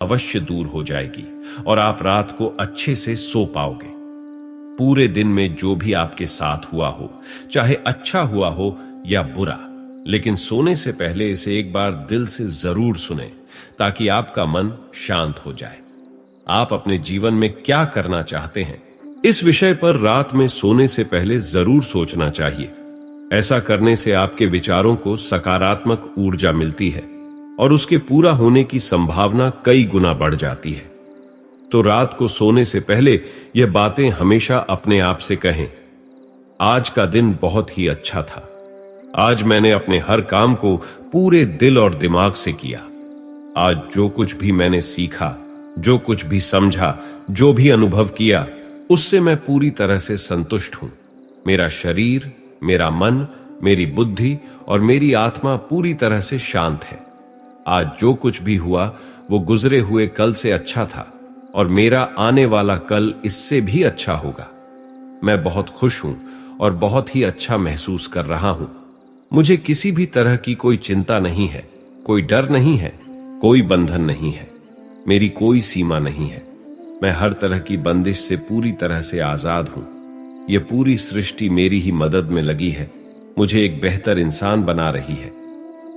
अवश्य दूर हो जाएगी और आप रात को अच्छे से सो पाओगे। पूरे दिन में जो भी आपके साथ हुआ हो, चाहे अच्छा हुआ हो या बुरा, लेकिन सोने से पहले इसे एक बार दिल से जरूर सुने ताकि आपका मन शांत हो जाए। आप अपने जीवन में क्या करना चाहते हैं, इस विषय पर रात में सोने से पहले जरूर सोचना चाहिए। ऐसा करने से आपके विचारों को सकारात्मक ऊर्जा मिलती है और उसके पूरा होने की संभावना कई गुना बढ़ जाती है। तो रात को सोने से पहले यह बातें हमेशा अपने आप से कहें। आज का दिन बहुत ही अच्छा था। आज मैंने अपने हर काम को पूरे दिल और दिमाग से किया। आज जो कुछ भी मैंने सीखा, जो कुछ भी समझा, जो भी अनुभव किया, उससे मैं पूरी तरह से संतुष्ट हूं। मेरा शरीर, मेरा मन, मेरी बुद्धि और मेरी आत्मा पूरी तरह से शांत है। आज जो कुछ भी हुआ वो गुजरे हुए कल से अच्छा था और मेरा आने वाला कल इससे भी अच्छा होगा। मैं बहुत खुश हूं और बहुत ही अच्छा महसूस कर रहा हूं। मुझे किसी भी तरह की कोई चिंता नहीं है, कोई डर नहीं है, कोई बंधन नहीं है, मेरी कोई सीमा नहीं है। मैं हर तरह की बंदिश से पूरी तरह से आजाद हूं। यह पूरी सृष्टि मेरी ही मदद में लगी है, मुझे एक बेहतर इंसान बना रही है।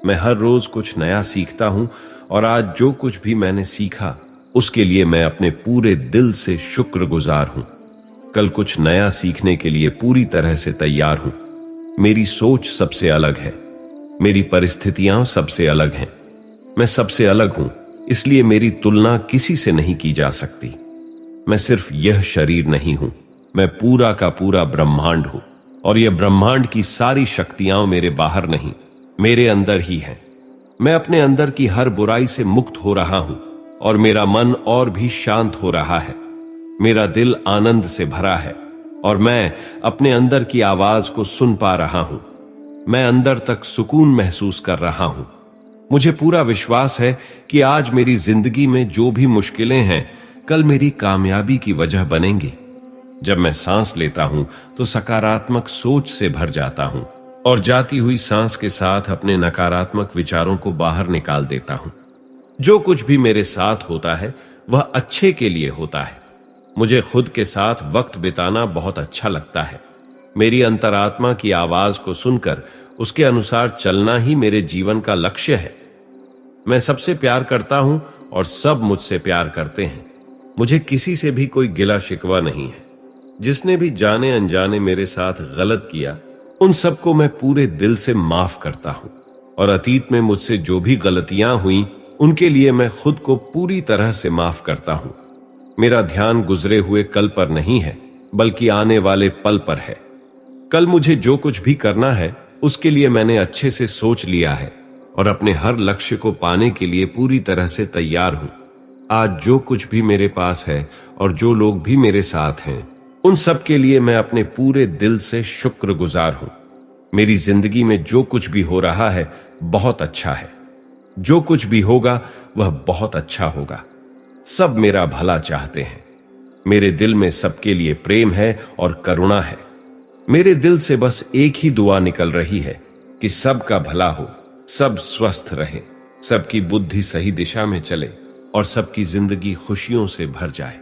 मैं हर रोज कुछ नया सीखता हूं और आज जो कुछ भी मैंने सीखा उसके लिए मैं अपने पूरे दिल से शुक्रगुजार हूं। कल कुछ नया सीखने के लिए पूरी तरह से तैयार हूं। मेरी सोच सबसे अलग है, मेरी परिस्थितियां सबसे अलग हैं। मैं सबसे अलग हूं, इसलिए मेरी तुलना किसी से नहीं की जा सकती। मैं सिर्फ यह शरीर नहीं हूं, मैं पूरा का पूरा ब्रह्मांड हूं और यह ब्रह्मांड की सारी शक्तियां मेरे बाहर नहीं, मेरे अंदर ही हैं। मैं अपने अंदर की हर बुराई से मुक्त हो रहा हूं और मेरा मन और भी शांत हो रहा है। मेरा दिल आनंद से भरा है और मैं अपने अंदर की आवाज को सुन पा रहा हूं। मैं अंदर तक सुकून महसूस कर रहा हूं। मुझे पूरा विश्वास है कि आज मेरी जिंदगी में जो भी मुश्किलें हैं कल मेरी कामयाबी की वजह बनेंगी। जब मैं सांस लेता हूं तो सकारात्मक सोच से भर जाता हूं और जाती हुई सांस के साथ अपने नकारात्मक विचारों को बाहर निकाल देता हूं। जो कुछ भी मेरे साथ होता है वह अच्छे के लिए होता है। मुझे खुद के साथ वक्त बिताना बहुत अच्छा लगता है। मेरी अंतरात्मा की आवाज को सुनकर उसके अनुसार चलना ही मेरे जीवन का लक्ष्य है। मैं सबसे प्यार करता हूं और सब मुझसे प्यार करते हैं। मुझे किसी से भी कोई गिला शिकवा नहीं है। जिसने भी जाने अनजाने मेरे साथ गलत किया उन सबको मैं पूरे दिल से माफ करता हूं और अतीत में मुझसे जो भी गलतियां हुई उनके लिए मैं खुद को पूरी तरह से माफ करता हूं। मेरा ध्यान गुजरे हुए कल पर नहीं है बल्कि आने वाले पल पर है। कल मुझे जो कुछ भी करना है उसके लिए मैंने अच्छे से सोच लिया है और अपने हर लक्ष्य को पाने के लिए पूरी तरह से तैयार हूं। आज जो कुछ भी मेरे पास है और जो लोग भी मेरे साथ हैं उन सब के लिए मैं अपने पूरे दिल से शुक्रगुजार हूं। मेरी जिंदगी में जो कुछ भी हो रहा है बहुत अच्छा है। जो कुछ भी होगा वह बहुत अच्छा होगा। सब मेरा भला चाहते हैं। मेरे दिल में सबके लिए प्रेम है और करुणा है। मेरे दिल से बस एक ही दुआ निकल रही है कि सबका भला हो, सब स्वस्थ रहे, सबकी बुद्धि सही दिशा में चले और सबकी जिंदगी खुशियों से भर जाए।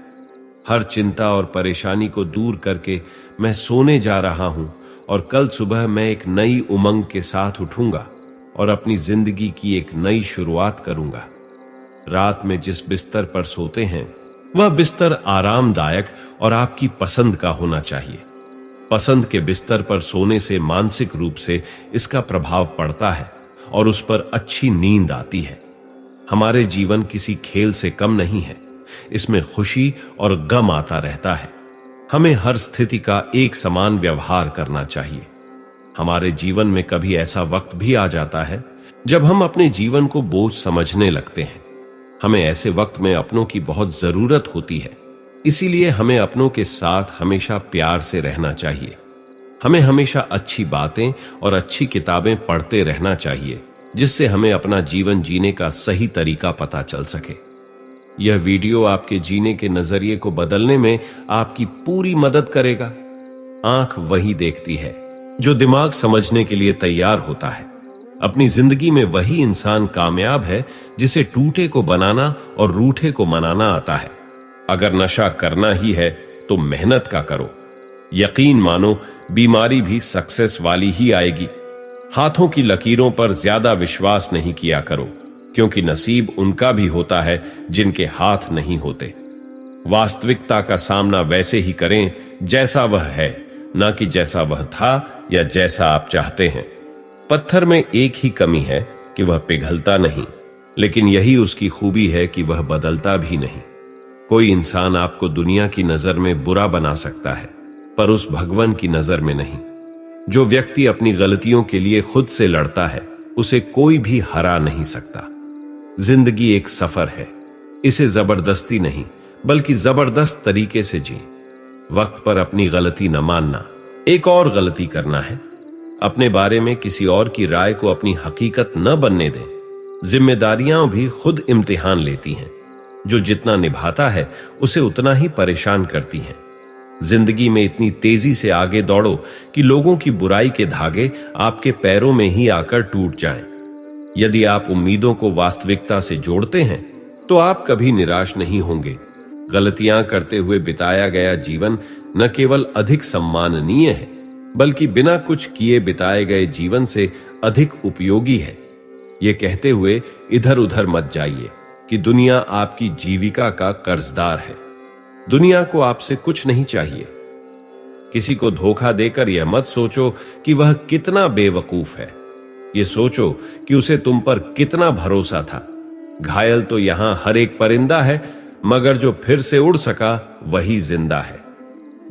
हर चिंता और परेशानी को दूर करके मैं सोने जा रहा हूं और कल सुबह मैं एक नई उमंग के साथ उठूंगा और अपनी जिंदगी की एक नई शुरुआत करूंगा। रात में जिस बिस्तर पर सोते हैं वह बिस्तर आरामदायक और आपकी पसंद का होना चाहिए। पसंद के बिस्तर पर सोने से मानसिक रूप से इसका प्रभाव पड़ता है और उस पर अच्छी नींद आती है। हमारे जीवन किसी खेल से कम नहीं है। इसमें खुशी और गम आता रहता है। हमें हर स्थिति का एक समान व्यवहार करना चाहिए। हमारे जीवन में कभी ऐसा वक्त भी आ जाता है जब हम अपने जीवन को बोझ समझने लगते हैं। हमें ऐसे वक्त में अपनों की बहुत जरूरत होती है। इसीलिए हमें अपनों के साथ हमेशा प्यार से रहना चाहिए। हमें हमेशा अच्छी बातें और अच्छी किताबें पढ़ते रहना चाहिए जिससे हमें अपना जीवन जीने का सही तरीका पता चल सके। यह वीडियो आपके जीने के नजरिए को बदलने में आपकी पूरी मदद करेगा। आंख वही देखती है जो दिमाग समझने के लिए तैयार होता है। अपनी जिंदगी में वही इंसान कामयाब है जिसे टूटे को बनाना और रूठे को मनाना आता है। अगर नशा करना ही है तो मेहनत का करो। यकीन मानो बीमारी भी सक्सेस वाली ही आएगी। हाथों की लकीरों पर ज्यादा विश्वास नहीं किया करो, क्योंकि नसीब उनका भी होता है जिनके हाथ नहीं होते। वास्तविकता का सामना वैसे ही करें जैसा वह है, ना कि जैसा वह था या जैसा आप चाहते हैं। पत्थर में एक ही कमी है कि वह पिघलता नहीं, लेकिन यही उसकी खूबी है कि वह बदलता भी नहीं। कोई इंसान आपको दुनिया की नजर में बुरा बना सकता है, पर उस भगवान की नजर में नहीं। जो व्यक्ति अपनी गलतियों के लिए खुद से लड़ता है, उसे कोई भी हरा नहीं सकता। जिंदगी एक सफर है, इसे जबरदस्ती नहीं बल्कि जबरदस्त तरीके से जी। वक्त पर अपनी गलती न मानना एक और गलती करना है। अपने बारे में किसी और की राय को अपनी हकीकत न बनने दें। जिम्मेदारियां भी खुद इम्तिहान लेती हैं। जो जितना निभाता है उसे उतना ही परेशान करती हैं। जिंदगी में इतनी तेजी से आगे दौड़ो कि लोगों की बुराई के धागे आपके पैरों में ही आकर टूट जाएं। यदि आप उम्मीदों को वास्तविकता से जोड़ते हैं तो आप कभी निराश नहीं होंगे। गलतियां करते हुए बिताया गया जीवन न केवल अधिक सम्माननीय है, बल्कि बिना कुछ किए बिताए गए जीवन से अधिक उपयोगी है। ये कहते हुए इधर उधर मत जाइए कि दुनिया आपकी जीविका का कर्जदार है। दुनिया को आपसे कुछ नहीं चाहिए। किसी को धोखा देकर यह मत सोचो कि वह कितना बेवकूफ है। यह सोचो कि उसे तुम पर कितना भरोसा था। घायल तो यहां हर एक परिंदा है, मगर जो फिर से उड़ सका वही जिंदा है।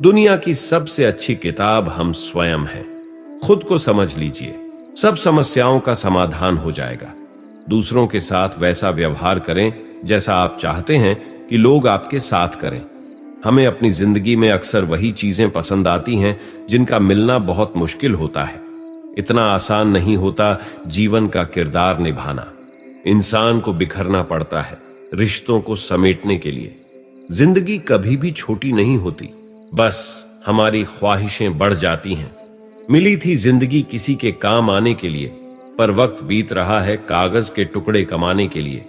दुनिया की सबसे अच्छी किताब हम स्वयं हैं। खुद को समझ लीजिए, सब समस्याओं का समाधान हो जाएगा। दूसरों के साथ वैसा व्यवहार करें जैसा आप चाहते हैं कि लोग आपके साथ करें। हमें अपनी जिंदगी में अक्सर वही चीजें पसंद आती हैं जिनका मिलना बहुत मुश्किल होता है। इतना आसान नहीं होता जीवन का किरदार निभाना। इंसान को बिखरना पड़ता है रिश्तों को समेटने के लिए। जिंदगी कभी भी छोटी नहीं होती, बस हमारी ख्वाहिशें बढ़ जाती हैं। मिली थी जिंदगी किसी के काम आने के लिए, पर वक्त बीत रहा है कागज के टुकड़े कमाने के लिए।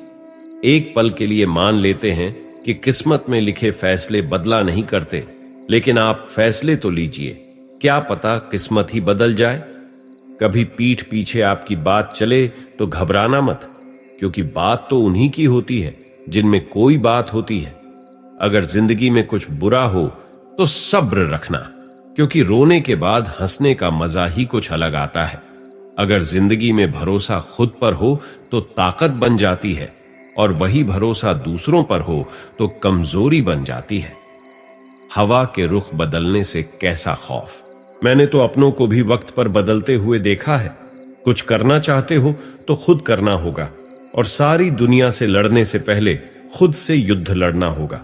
एक पल के लिए मान लेते हैं कि किस्मत में लिखे फैसले बदला नहीं करते, लेकिन आप फैसले तो लीजिए, क्या पता किस्मत ही बदल जाए। कभी पीठ पीछे आपकी बात चले तो घबराना मत, क्योंकि बात तो उन्हीं की होती है जिनमें कोई बात होती है। अगर जिंदगी में कुछ बुरा हो तो सब्र रखना, क्योंकि रोने के बाद हंसने का मजा ही कुछ अलग आता है। अगर जिंदगी में भरोसा खुद पर हो तो ताकत बन जाती है, और वही भरोसा दूसरों पर हो तो कमजोरी बन जाती है। हवा के रुख बदलने से कैसा खौफ। मैंने तो अपनों को भी वक्त पर बदलते हुए देखा है। कुछ करना चाहते हो तो खुद करना होगा, और सारी दुनिया से लड़ने से पहले खुद से युद्ध लड़ना होगा।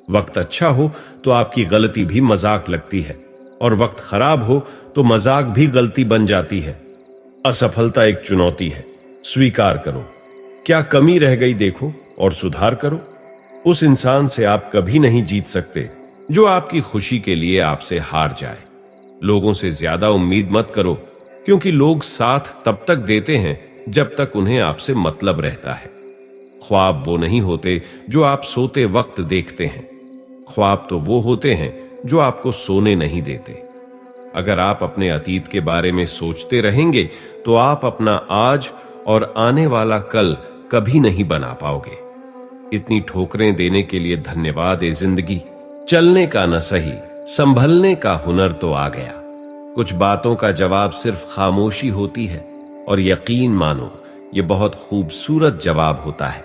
वक्त अच्छा हो तो आपकी गलती भी मजाक लगती है, और वक्त खराब हो तो मजाक भी गलती बन जाती है। असफलता एक चुनौती है, स्वीकार करो। क्या कमी रह गई देखो और सुधार करो। उस इंसान से आप कभी नहीं जीत सकते जो आपकी खुशी के लिए आपसे हार जाए। लोगों से ज्यादा उम्मीद मत करो, क्योंकि लोग साथ तब तक देते हैं जब तक उन्हें आपसे मतलब रहता है। ख्वाब वो नहीं होते जो आप सोते वक्त देखते हैं। ख्वाब तो वो होते हैं जो आपको सोने नहीं देते। अगर आप अपने अतीत के बारे में सोचते रहेंगे तो आप अपना आज और आने वाला कल कभी नहीं बना पाओगे। इतनी ठोकरें देने के लिए धन्यवाद ए जिंदगी। चलने का न सही, संभलने का हुनर तो आ गया। कुछ बातों का जवाब सिर्फ खामोशी होती है, और यकीन मानो ये बहुत खूबसूरत जवाब होता है।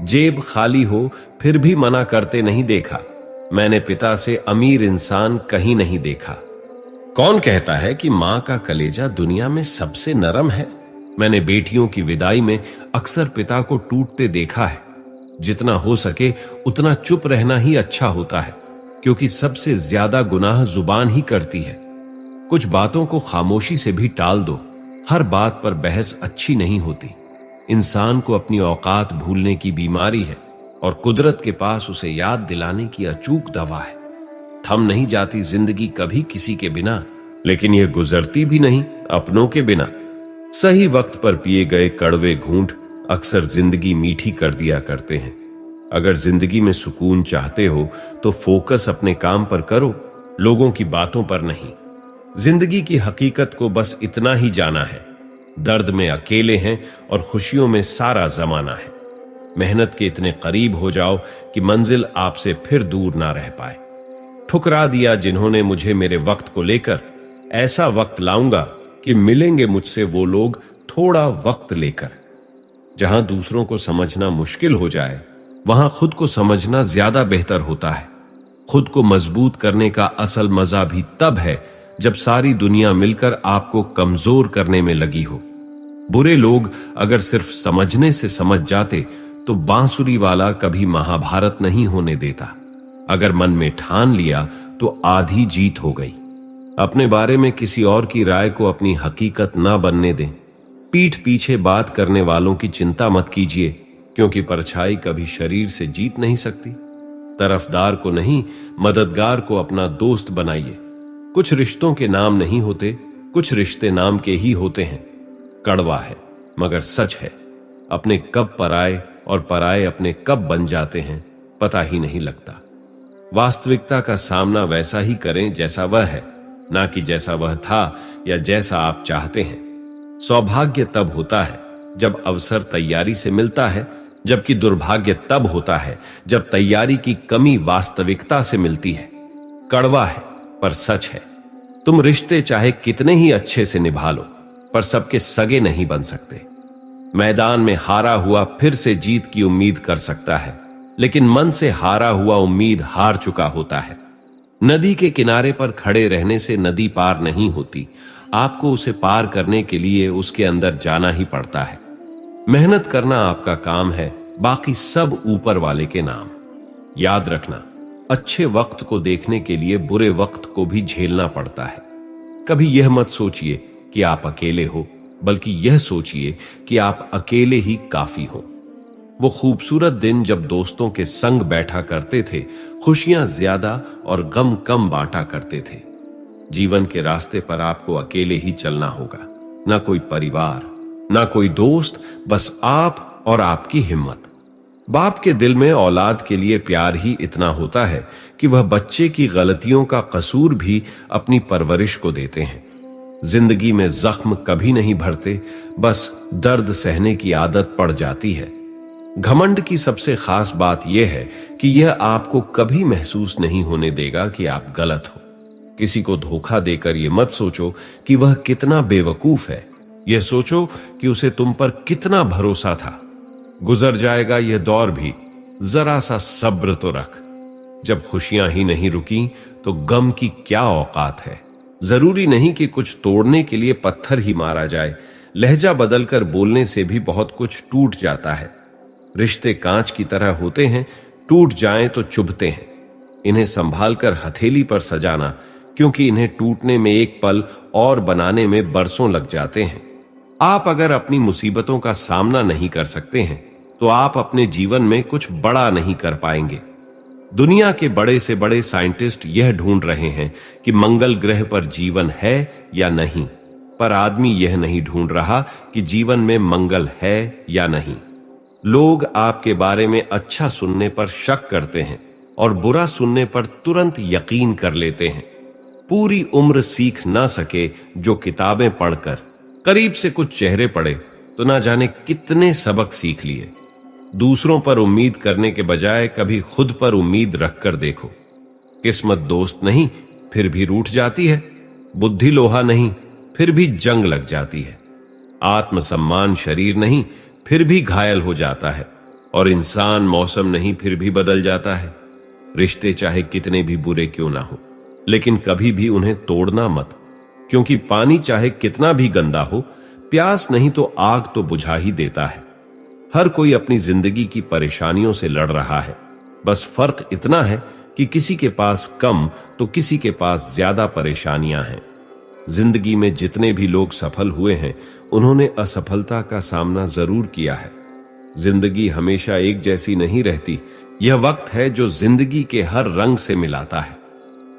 जेब खाली हो फिर भी मना करते नहीं देखा। मैंने पिता से अमीर इंसान कहीं नहीं देखा। कौन कहता है कि मां का कलेजा दुनिया में सबसे नरम है। मैंने बेटियों की विदाई में अक्सर पिता को टूटते देखा है। जितना हो सके उतना चुप रहना ही अच्छा होता है, क्योंकि सबसे ज्यादा गुनाह जुबान ही करती है। कुछ बातों को खामोशी से भी टाल दो। हर बात पर बहस अच्छी नहीं होती। इंसान को अपनी औकात भूलने की बीमारी है, और कुदरत के पास उसे याद दिलाने की अचूक दवा है। थम नहीं जाती जिंदगी कभी किसी के बिना, लेकिन यह गुजरती भी नहीं अपनों के बिना। सही वक्त पर पिए गए कड़वे घूंट अक्सर जिंदगी मीठी कर दिया करते हैं। अगर जिंदगी में सुकून चाहते हो तो फोकस अपने काम पर करो, लोगों की बातों पर नहीं। जिंदगी की हकीकत को बस इतना ही जाना है, दर्द में अकेले हैं और खुशियों में सारा जमाना है। मेहनत के इतने करीब हो जाओ कि मंजिल आपसे फिर दूर ना रह पाए। ठुकरा दिया जिन्होंने मुझे मेरे वक्त को लेकर, ऐसा वक्त लाऊंगा कि मिलेंगे मुझसे वो लोग थोड़ा वक्त लेकर। जहां दूसरों को समझना मुश्किल हो जाए, वहां खुद को समझना ज्यादा बेहतर होता है। खुद को मजबूत करने का असल मजा भी तब है जब सारी दुनिया मिलकर आपको कमजोर करने में लगी हो। बुरे लोग अगर सिर्फ समझने से समझ जाते तो बांसुरी वाला कभी महाभारत नहीं होने देता। अगर मन में ठान लिया तो आधी जीत हो गई। अपने बारे में किसी और की राय को अपनी हकीकत ना बनने दें। पीठ पीछे बात करने वालों की चिंता मत कीजिए, क्योंकि परछाई कभी शरीर से जीत नहीं सकती। तरफदार को नहीं, मददगार को अपना दोस्त बनाइए। कुछ रिश्तों के नाम नहीं होते, कुछ रिश्ते नाम के ही होते हैं। कड़वा है मगर सच है। अपने कब पराए और पराए अपने कब बन जाते हैं पता ही नहीं लगता। वास्तविकता का सामना वैसा ही करें जैसा वह है, ना कि जैसा वह था या जैसा आप चाहते हैं। सौभाग्य तब होता है जब अवसर तैयारी से मिलता है, जबकि दुर्भाग्य तब होता है जब तैयारी की कमी वास्तविकता से मिलती है। कड़वा है पर सच है। तुम रिश्ते चाहे कितने ही अच्छे से निभा लो, पर सबके सगे नहीं बन सकते। मैदान में हारा हुआ फिर से जीत की उम्मीद कर सकता है, लेकिन मन से हारा हुआ उम्मीद हार चुका होता है। नदी के किनारे पर खड़े रहने से नदी पार नहीं होती, आपको उसे पार करने के लिए उसके अंदर जाना ही पड़ता है। मेहनत करना आपका काम है, बाकी सब ऊपर वाले के नाम। याद रखना, अच्छे वक्त को देखने के लिए बुरे वक्त को भी झेलना पड़ता है। कभी यह मत सोचिए कि आप अकेले हो, बल्कि यह सोचिए कि आप अकेले ही काफी हो। वो खूबसूरत दिन जब दोस्तों के संग बैठा करते थे, खुशियां ज्यादा और गम कम बांटा करते थे। जीवन के रास्ते पर आपको अकेले ही चलना होगा, ना कोई परिवार, ना कोई दोस्त, बस आप और आपकी हिम्मत। बाप के दिल में औलाद के लिए प्यार ही इतना होता है कि वह बच्चे की गलतियों का कसूर भी अपनी परवरिश को देते हैं। जिंदगी में जख्म कभी नहीं भरते, बस दर्द सहने की आदत पड़ जाती है। घमंड की सबसे खास बात यह है कि यह आपको कभी महसूस नहीं होने देगा कि आप गलत हो। किसी को धोखा देकर यह मत सोचो कि वह कितना बेवकूफ है, यह सोचो कि उसे तुम पर कितना भरोसा था। गुजर जाएगा यह दौर भी, जरा सा सब्र तो रख। जब खुशियां ही नहीं रुकी तो गम की क्या औकात है। जरूरी नहीं कि कुछ तोड़ने के लिए पत्थर ही मारा जाए, लहजा बदलकर बोलने से भी बहुत कुछ टूट जाता है। रिश्ते कांच की तरह होते हैं, टूट जाएं तो चुभते हैं। इन्हें संभालकर हथेली पर सजाना, क्योंकि इन्हें टूटने में एक पल और बनाने में बरसों लग जाते हैं। आप अगर अपनी मुसीबतों का सामना नहीं कर सकते हैं तो आप अपने जीवन में कुछ बड़ा नहीं कर पाएंगे। दुनिया के बड़े से बड़े साइंटिस्ट यह ढूंढ रहे हैं कि मंगल ग्रह पर जीवन है या नहीं, पर आदमी यह नहीं ढूंढ रहा कि जीवन में मंगल है या नहीं। लोग आपके बारे में अच्छा सुनने पर शक करते हैं और बुरा सुनने पर तुरंत यकीन कर लेते हैं। पूरी उम्र सीख ना सके जो किताबें पढ़कर, करीब से कुछ चेहरे पढ़े तो ना जाने कितने सबक सीख लिए। दूसरों पर उम्मीद करने के बजाय कभी खुद पर उम्मीद रखकर देखो। किस्मत दोस्त नहीं फिर भी रूठ जाती है, बुद्धि लोहा नहीं फिर भी जंग लग जाती है, आत्मसम्मान शरीर नहीं फिर भी घायल हो जाता है, और इंसान मौसम नहीं फिर भी बदल जाता है। रिश्ते चाहे कितने भी बुरे क्यों ना हो, लेकिन कभी भी उन्हें तोड़ना मत, क्योंकि पानी चाहे कितना भी गंदा हो, प्यास नहीं तो आग तो बुझा ही देता है। हर कोई अपनी जिंदगी की परेशानियों से लड़ रहा है, बस फर्क इतना है कि किसी के पास कम तो किसी के पास ज्यादा परेशानियां हैं। जिंदगी में जितने भी लोग सफल हुए हैं, उन्होंने असफलता का सामना जरूर किया है। जिंदगी हमेशा एक जैसी नहीं रहती, यह वक्त है जो जिंदगी के हर रंग से मिलाता है।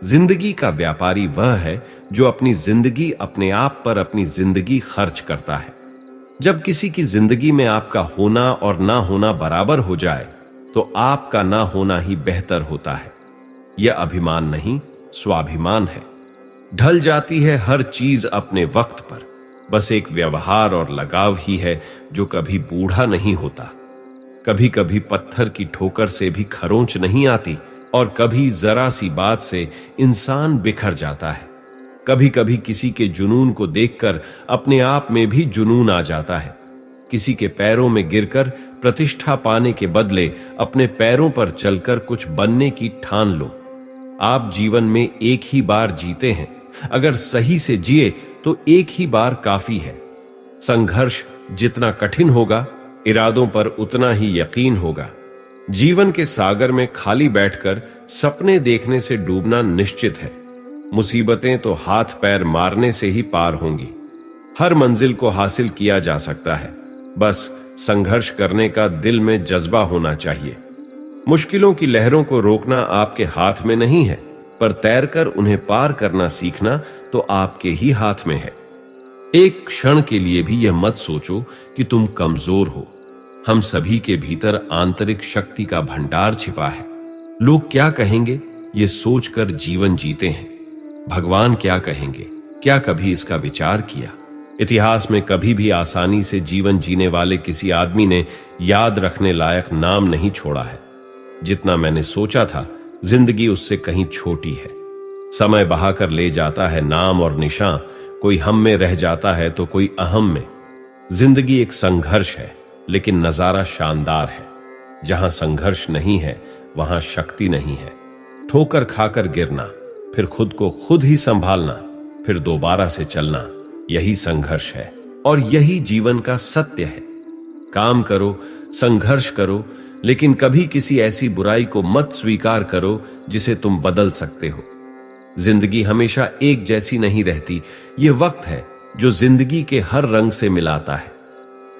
जिंदगी का व्यापारी वह है जो अपनी जिंदगी अपने आप पर अपनी जिंदगी खर्च करता है। जब किसी की जिंदगी में आपका होना और ना होना बराबर हो जाए तो आपका ना होना ही बेहतर होता है। यह अभिमान नहीं, स्वाभिमान है। ढल जाती है हर चीज अपने वक्त पर, बस एक व्यवहार और लगाव ही है जो कभी बूढ़ा नहीं होता। कभी कभी पत्थर की ठोकर से भी खरोंच नहीं आती और कभी जरा सी बात से इंसान बिखर जाता है। कभी कभी किसी के जुनून को देखकर अपने आप में भी जुनून आ जाता है। किसी के पैरों में गिरकर प्रतिष्ठा पाने के बदले अपने पैरों पर चलकर कुछ बनने की ठान लो। आप जीवन में एक ही बार जीते हैं, अगर सही से जिए तो एक ही बार काफी है। संघर्ष जितना कठिन होगा, इरादों पर उतना ही यकीन होगा। जीवन के सागर में खाली बैठकर सपने देखने से डूबना निश्चित है। मुसीबतें तो हाथ पैर मारने से ही पार होंगी। हर मंजिल को हासिल किया जा सकता है, बस संघर्ष करने का दिल में जज्बा होना चाहिए। मुश्किलों की लहरों को रोकना आपके हाथ में नहीं है, पर तैरकर उन्हें पार करना सीखना तो आपके ही हाथ में है। एक क्षण के लिए भी यह मत सोचो कि तुम कमजोर हो। हम सभी के भीतर आंतरिक शक्ति का भंडार छिपा है। लोग क्या कहेंगे, ये सोचकर जीवन जीते हैं। भगवान क्या कहेंगे, क्या कभी इसका विचार किया? इतिहास में कभी भी आसानी से जीवन जीने वाले किसी आदमी ने याद रखने लायक नाम नहीं छोड़ा है। जितना मैंने सोचा था, जिंदगी उससे कहीं छोटी है। समय बहाकर ले जाता है नाम और निशान, कोई हम में रह जाता है तो कोई अहम में। जिंदगी एक संघर्ष है, लेकिन नजारा शानदार है। जहां संघर्ष नहीं है वहां शक्ति नहीं है। ठोकर खाकर गिरना, फिर खुद को खुद ही संभालना, फिर दोबारा से चलना, यही संघर्ष है और यही जीवन का सत्य है। काम करो, संघर्ष करो, लेकिन कभी किसी ऐसी बुराई को मत स्वीकार करो जिसे तुम बदल सकते हो। जिंदगी हमेशा एक जैसी नहीं रहती। यह वक्त है जो जिंदगी के हर रंग से मिलाता है।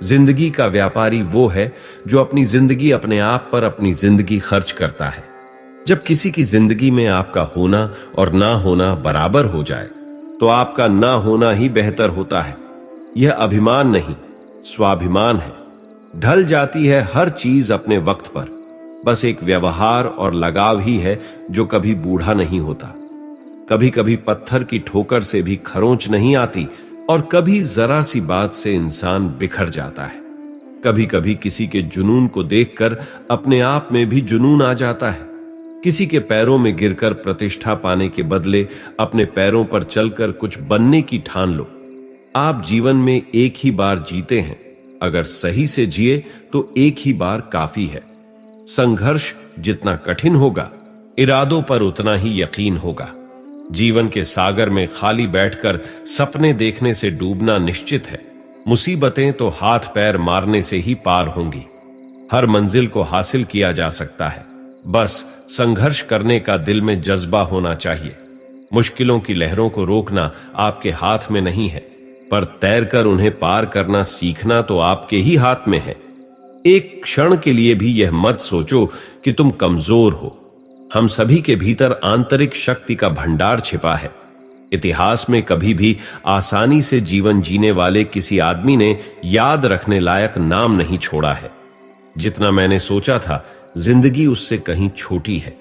जिंदगी का व्यापारी वो है जो अपनी जिंदगी अपने आप पर अपनी जिंदगी खर्च करता है। जब किसी की जिंदगी में आपका होना और ना होना बराबर हो जाए तो आपका ना होना ही बेहतर होता है। यह अभिमान नहीं, स्वाभिमान है। ढल जाती है हर चीज अपने वक्त पर, बस एक व्यवहार और लगाव ही है जो कभी बूढ़ा नहीं होता। कभी कभी पत्थर की ठोकर से भी खरोंच नहीं आती और कभी जरा सी बात से इंसान बिखर जाता है। कभी कभी किसी के जुनून को देखकर अपने आप में भी जुनून आ जाता है। किसी के पैरों में गिरकर प्रतिष्ठा पाने के बदले अपने पैरों पर चलकर कुछ बनने की ठान लो। आप जीवन में एक ही बार जीते हैं, अगर सही से जिए तो एक ही बार काफी है। संघर्ष जितना कठिन होगा, इरादों पर उतना ही यकीन होगा। जीवन के सागर में खाली बैठकर सपने देखने से डूबना निश्चित है। मुसीबतें तो हाथ पैर मारने से ही पार होंगी। हर मंजिल को हासिल किया जा सकता है, बस संघर्ष करने का दिल में जज्बा होना चाहिए। मुश्किलों की लहरों को रोकना आपके हाथ में नहीं है, पर तैरकर उन्हें पार करना सीखना तो आपके ही हाथ में है। एक क्षण के लिए भी यह मत सोचो कि तुम कमजोर हो। हम सभी के भीतर आंतरिक शक्ति का भंडार छिपा है। इतिहास में कभी भी आसानी से जीवन जीने वाले किसी आदमी ने याद रखने लायक नाम नहीं छोड़ा है। जितना मैंने सोचा था, जिंदगी उससे कहीं छोटी है।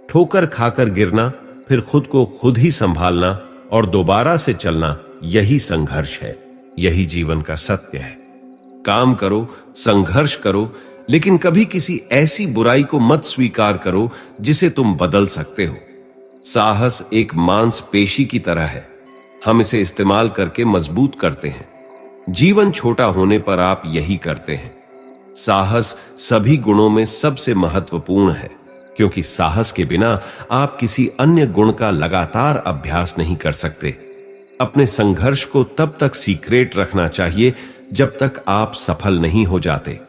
ठोकर खाकर गिरना, फिर खुद को खुद ही संभालना और दोबारा से चलना, यही संघर्ष है, यही जीवन का सत्य है। काम करो, संघर्ष करो, लेकिन कभी किसी ऐसी बुराई को मत स्वीकार करो जिसे तुम बदल सकते हो। साहस एक मांसपेशी की तरह है, हम इसे इस्तेमाल करके मजबूत करते हैं। जीवन छोटा होने पर आप यही करते हैं। साहस सभी गुणों में सबसे महत्वपूर्ण है, क्योंकि साहस के बिना आप किसी अन्य गुण का लगातार अभ्यास नहीं कर सकते। अपने संघर्ष को तब तक सीक्रेट रखना चाहिए जब तक आप सफल नहीं हो जाते।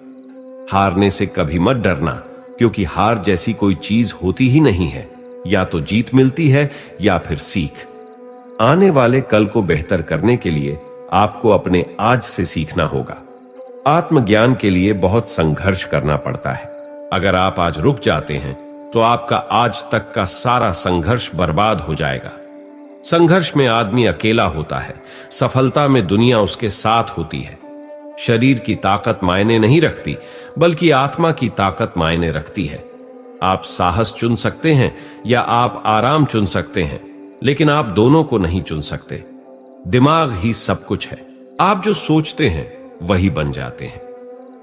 हारने से कभी मत डरना, क्योंकि हार जैसी कोई चीज होती ही नहीं है। या तो जीत मिलती है या फिर सीख। आने वाले कल को बेहतर करने के लिए आपको अपने आज से सीखना होगा। आत्मज्ञान के लिए बहुत संघर्ष करना पड़ता है। अगर आप आज रुक जाते हैं तो आपका आज तक का सारा संघर्ष बर्बाद हो जाएगा। संघर्ष में आदमी अकेला होता है, सफलता में दुनिया उसके साथ होती है। शरीर की ताकत मायने नहीं रखती, बल्कि आत्मा की ताकत मायने रखती है। आप साहस चुन सकते हैं या आप आराम चुन सकते हैं, लेकिन आप दोनों को नहीं चुन सकते। दिमाग ही सब कुछ है। आप जो सोचते हैं वही बन जाते हैं।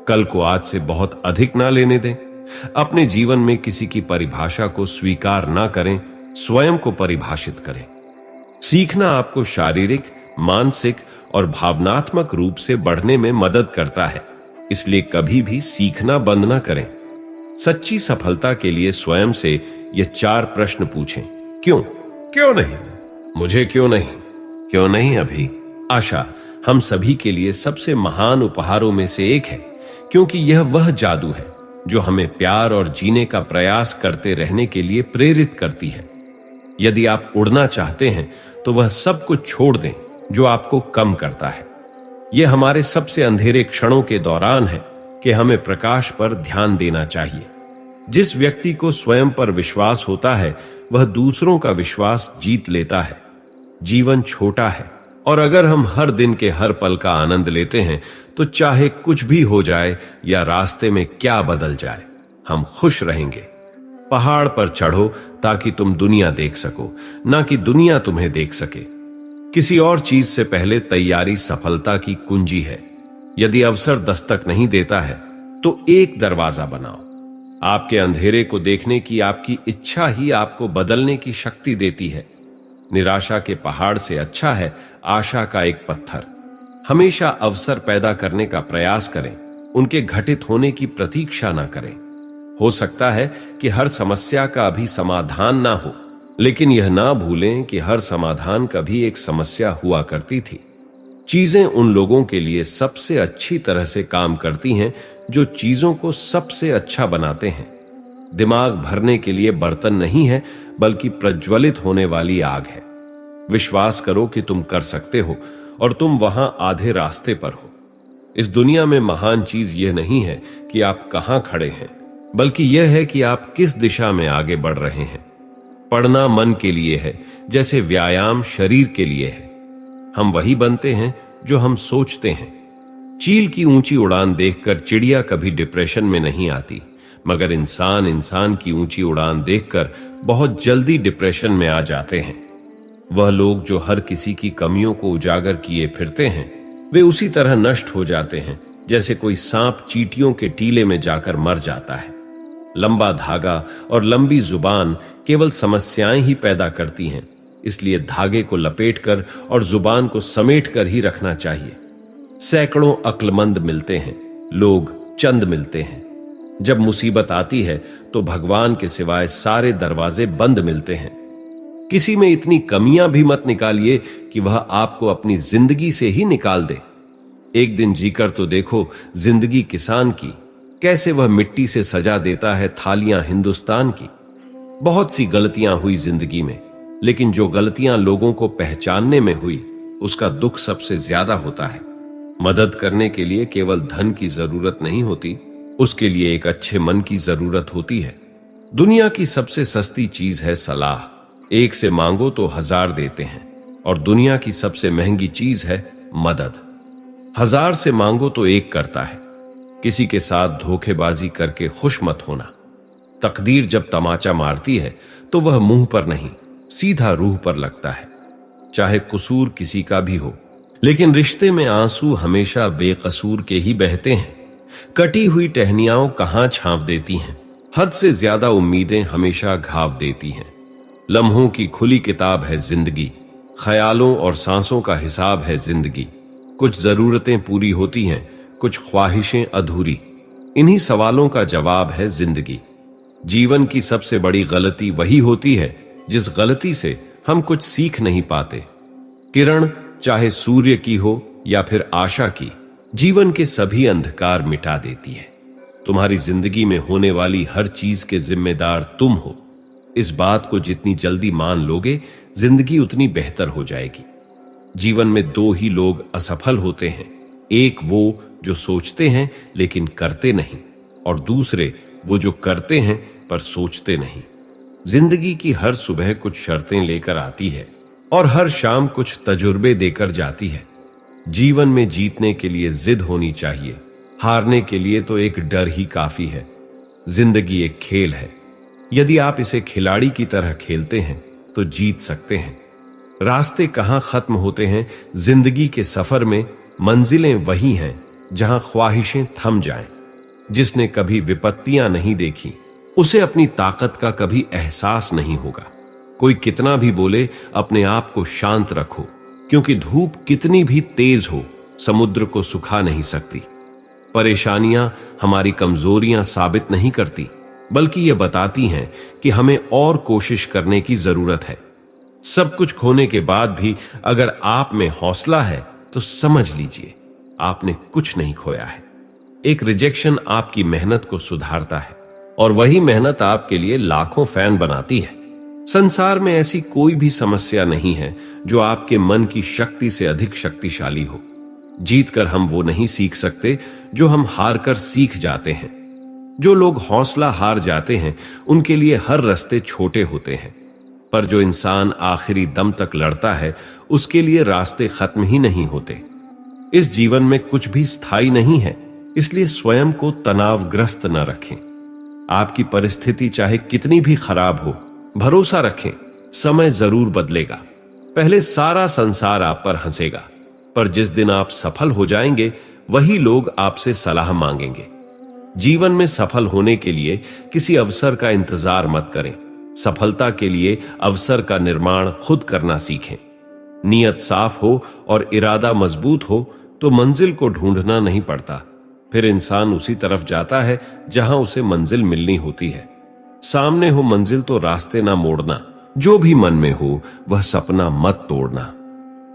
कल को आज से बहुत अधिक ना लेने दें। अपने जीवन में किसी की परिभाषा को स्वीकार ना करें, स्वयं को परिभाषित करें। सीखना आपको शारीरिक, मानसिक और भावनात्मक रूप से बढ़ने में मदद करता है, इसलिए कभी भी सीखना बंद ना करें। सच्ची सफलता के लिए स्वयं से ये 4 प्रश्न पूछें। क्यों? क्यों नहीं? मुझे क्यों नहीं? क्यों नहीं अभी? आशा हम सभी के लिए सबसे महान उपहारों में से एक है, क्योंकि यह वह जादू है जो हमें प्यार और जीने का प्रयास करते रहने के लिए प्रेरित करती है। यदि आप उड़ना चाहते हैं तो वह सब कुछ छोड़ दें जो आपको कम करता है। यह हमारे सबसे अंधेरे क्षणों के दौरान है कि हमें प्रकाश पर ध्यान देना चाहिए। जिस व्यक्ति को स्वयं पर विश्वास होता है वह दूसरों का विश्वास जीत लेता है। जीवन छोटा है और अगर हम हर दिन के हर पल का आनंद लेते हैं तो चाहे कुछ भी हो जाए या रास्ते में क्या बदल जाए, हम खुश रहेंगे। पहाड़ पर चढ़ो ताकि तुम दुनिया देख सको, ना कि दुनिया तुम्हें देख सके। किसी और चीज से पहले तैयारी सफलता की कुंजी है। यदि अवसर दस्तक नहीं देता है तो एक दरवाजा बनाओ। आपके अंधेरे को देखने की आपकी इच्छा ही आपको बदलने की शक्ति देती है। निराशा के पहाड़ से अच्छा है आशा का एक पत्थर। हमेशा अवसर पैदा करने का प्रयास करें, उनके घटित होने की प्रतीक्षा ना करें। हो सकता है कि हर समस्या का अभी समाधान ना हो, लेकिन यह ना भूलें कि हर समाधान का भी एक समस्या हुआ करती थी। चीजें उन लोगों के लिए सबसे अच्छी तरह से काम करती हैं जो चीजों को सबसे अच्छा बनाते हैं। दिमाग भरने के लिए बर्तन नहीं है, बल्कि प्रज्वलित होने वाली आग है। विश्वास करो कि तुम कर सकते हो और तुम वहां आधे रास्ते पर हो। इस दुनिया में महान चीज यह नहीं है कि आप कहां खड़े हैं, बल्कि यह है कि आप किस दिशा में आगे बढ़ रहे हैं। पढ़ना मन के लिए है, जैसे व्यायाम शरीर के लिए है। हम वही बनते हैं जो हम सोचते हैं। चील की ऊंची उड़ान देखकर चिड़िया कभी डिप्रेशन में नहीं आती, मगर इंसान की ऊंची उड़ान देखकर बहुत जल्दी डिप्रेशन में आ जाते हैं। वह लोग जो हर किसी की कमियों को उजागर किए फिरते हैं, वे उसी तरह नष्ट हो जाते हैं जैसे कोई सांप चींटियों के टीले में जाकर मर जाता है। लंबा धागा और लंबी जुबान केवल समस्याएं ही पैदा करती हैं, इसलिए धागे को लपेटकर और जुबान को समेटकर ही रखना चाहिए। सैकड़ों अक्लमंद मिलते हैं, लोग चंद मिलते हैं। जब मुसीबत आती है तो भगवान के सिवाय सारे दरवाजे बंद मिलते हैं। किसी में इतनी कमियां भी मत निकालिए कि वह आपको अपनी जिंदगी से ही निकाल दे। एक दिन जीकर तो देखो जिंदगी किसान की, कैसे वह मिट्टी से सजा देता है थालियां हिंदुस्तान की। बहुत सी गलतियां हुई जिंदगी में, लेकिन जो गलतियां लोगों को पहचानने में हुई उसका दुख सबसे ज्यादा होता है। मदद करने के लिए केवल धन की जरूरत नहीं होती, उसके लिए एक अच्छे मन की जरूरत होती है। दुनिया की सबसे सस्ती चीज है सलाह। एक से मांगो तो 1000 देते हैं, और दुनिया की सबसे महंगी चीज है मदद। 1000 से मांगो तो एक करता है। किसी के साथ धोखेबाजी करके खुश मत होना। तकदीर जब तमाचा मारती है तो वह मुंह पर नहीं, सीधा रूह पर लगता है। चाहे कसूर किसी का भी हो, लेकिन रिश्ते में आंसू हमेशा बेकसूर के ही बहते हैं। कटी हुई टहनियां कहां छांव देती हैं, हद से ज्यादा उम्मीदें हमेशा घाव देती हैं। लम्हों की खुली किताब है जिंदगी, ख्यालों और सांसों का हिसाब है जिंदगी। कुछ जरूरतें पूरी होती हैं, कुछ ख्वाहिशें अधूरी। इन्हीं सवालों का जवाब है जिंदगी। जीवन की सबसे बड़ी गलती वही होती है जिस गलती से हम कुछ सीख नहीं पाते। किरण चाहे सूर्य की हो या फिर आशा की, जीवन के सभी अंधकार मिटा देती है। तुम्हारी जिंदगी में होने वाली हर चीज के जिम्मेदार तुम हो। इस बात को जितनी जल्दी मान लोगे, जिंदगी उतनी बेहतर हो जाएगी। जीवन में 2 ही लोग असफल होते हैं, एक वो जो सोचते हैं लेकिन करते नहीं, और दूसरे वो जो करते हैं पर सोचते नहीं। जिंदगी की हर सुबह कुछ शर्तें लेकर आती है और हर शाम कुछ तजुर्बे देकर जाती है। जीवन में जीतने के लिए जिद होनी चाहिए, हारने के लिए तो एक डर ही काफी है। जिंदगी एक खेल है, यदि आप इसे खिलाड़ी की तरह खेलते हैं तो जीत सकते हैं। रास्ते कहां खत्म होते हैं जिंदगी के सफर में, मंजिलें वही हैं जहां ख्वाहिशें थम जाएं। जिसने कभी विपत्तियां नहीं देखी उसे अपनी ताकत का कभी एहसास नहीं होगा। कोई कितना भी बोले, अपने आप को शांत रखो, क्योंकि धूप कितनी भी तेज हो समुद्र को सुखा नहीं सकती। परेशानियां हमारी कमजोरियां साबित नहीं करती, बल्कि ये बताती हैं कि हमें और कोशिश करने की जरूरत है। सब कुछ खोने के बाद भी अगर आप में हौसला है तो समझ लीजिए आपने कुछ नहीं खोया है। एक रिजेक्शन आपकी मेहनत को सुधारता है और वही मेहनत आपके लिए लाखों फैन बनाती है। संसार में ऐसी कोई भी समस्या नहीं है जो आपके मन की शक्ति से अधिक शक्तिशाली हो। जीतकर हम वो नहीं सीख सकते जो हम हारकर सीख जाते हैं। जो लोग हौसला हार जाते हैं उनके लिए हर रास्ते छोटे होते हैं, पर जो इंसान आखिरी दम तक लड़ता है उसके लिए रास्ते खत्म ही नहीं होते। इस जीवन में कुछ भी स्थायी नहीं है, इसलिए स्वयं को तनावग्रस्त न रखें। आपकी परिस्थिति चाहे कितनी भी खराब हो, भरोसा रखें, समय जरूर बदलेगा। पहले सारा संसार आप पर हंसेगा, पर जिस दिन आप सफल हो जाएंगे वही लोग आपसे सलाह मांगेंगे। जीवन में सफल होने के लिए किसी अवसर का इंतजार मत करें। सफलता के लिए अवसर का निर्माण खुद करना सीखें। नीयत साफ हो और इरादा मजबूत हो तो मंजिल को ढूंढना नहीं पड़ता। फिर इंसान उसी तरफ जाता है जहां उसे मंजिल मिलनी होती है। सामने हो मंजिल तो रास्ते ना मोड़ना। जो भी मन में हो वह सपना मत तोड़ना।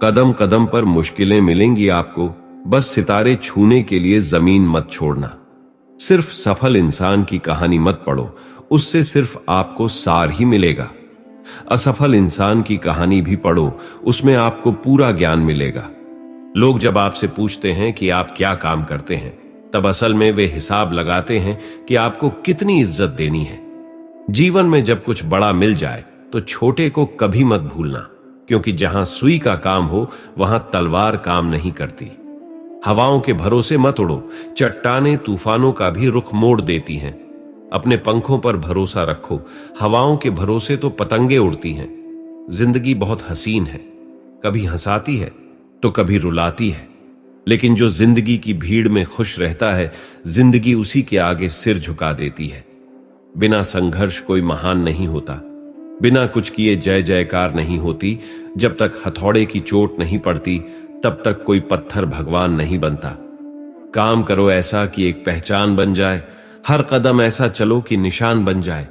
कदम कदम पर मुश्किलें मिलेंगी आपको, बस सितारे छूने के लिए जमीन मत छोड़ना। सिर्फ सफल इंसान की कहानी मत पढ़ो, उससे सिर्फ आपको सार ही मिलेगा। असफल इंसान की कहानी भी पढ़ो, उसमें आपको पूरा ज्ञान मिलेगा। लोग जब आपसे पूछते हैं कि आप क्या काम करते हैं, तब असल में वे हिसाब लगाते हैं कि आपको कितनी इज्जत देनी है। जीवन में जब कुछ बड़ा मिल जाए तो छोटे को कभी मत भूलना, क्योंकि जहां सुई का काम हो वहां तलवार काम नहीं करती। हवाओं के भरोसे मत उड़ो, चट्टानें तूफानों का भी रुख मोड़ देती हैं। अपने पंखों पर भरोसा रखो, हवाओं के भरोसे तो पतंगे उड़ती हैं। जिंदगी बहुत हसीन है, कभी हंसाती है तो कभी रुलाती है, लेकिन जो जिंदगी की भीड़ में खुश रहता है, जिंदगी उसी के आगे सिर झुका देती है। बिना संघर्ष कोई महान नहीं होता, बिना कुछ किए जय जयकार नहीं होती। जब तक हथौड़े की चोट नहीं पड़ती तब तक कोई पत्थर भगवान नहीं बनता। काम करो ऐसा कि एक पहचान बन जाए, हर कदम ऐसा चलो कि निशान बन जाए।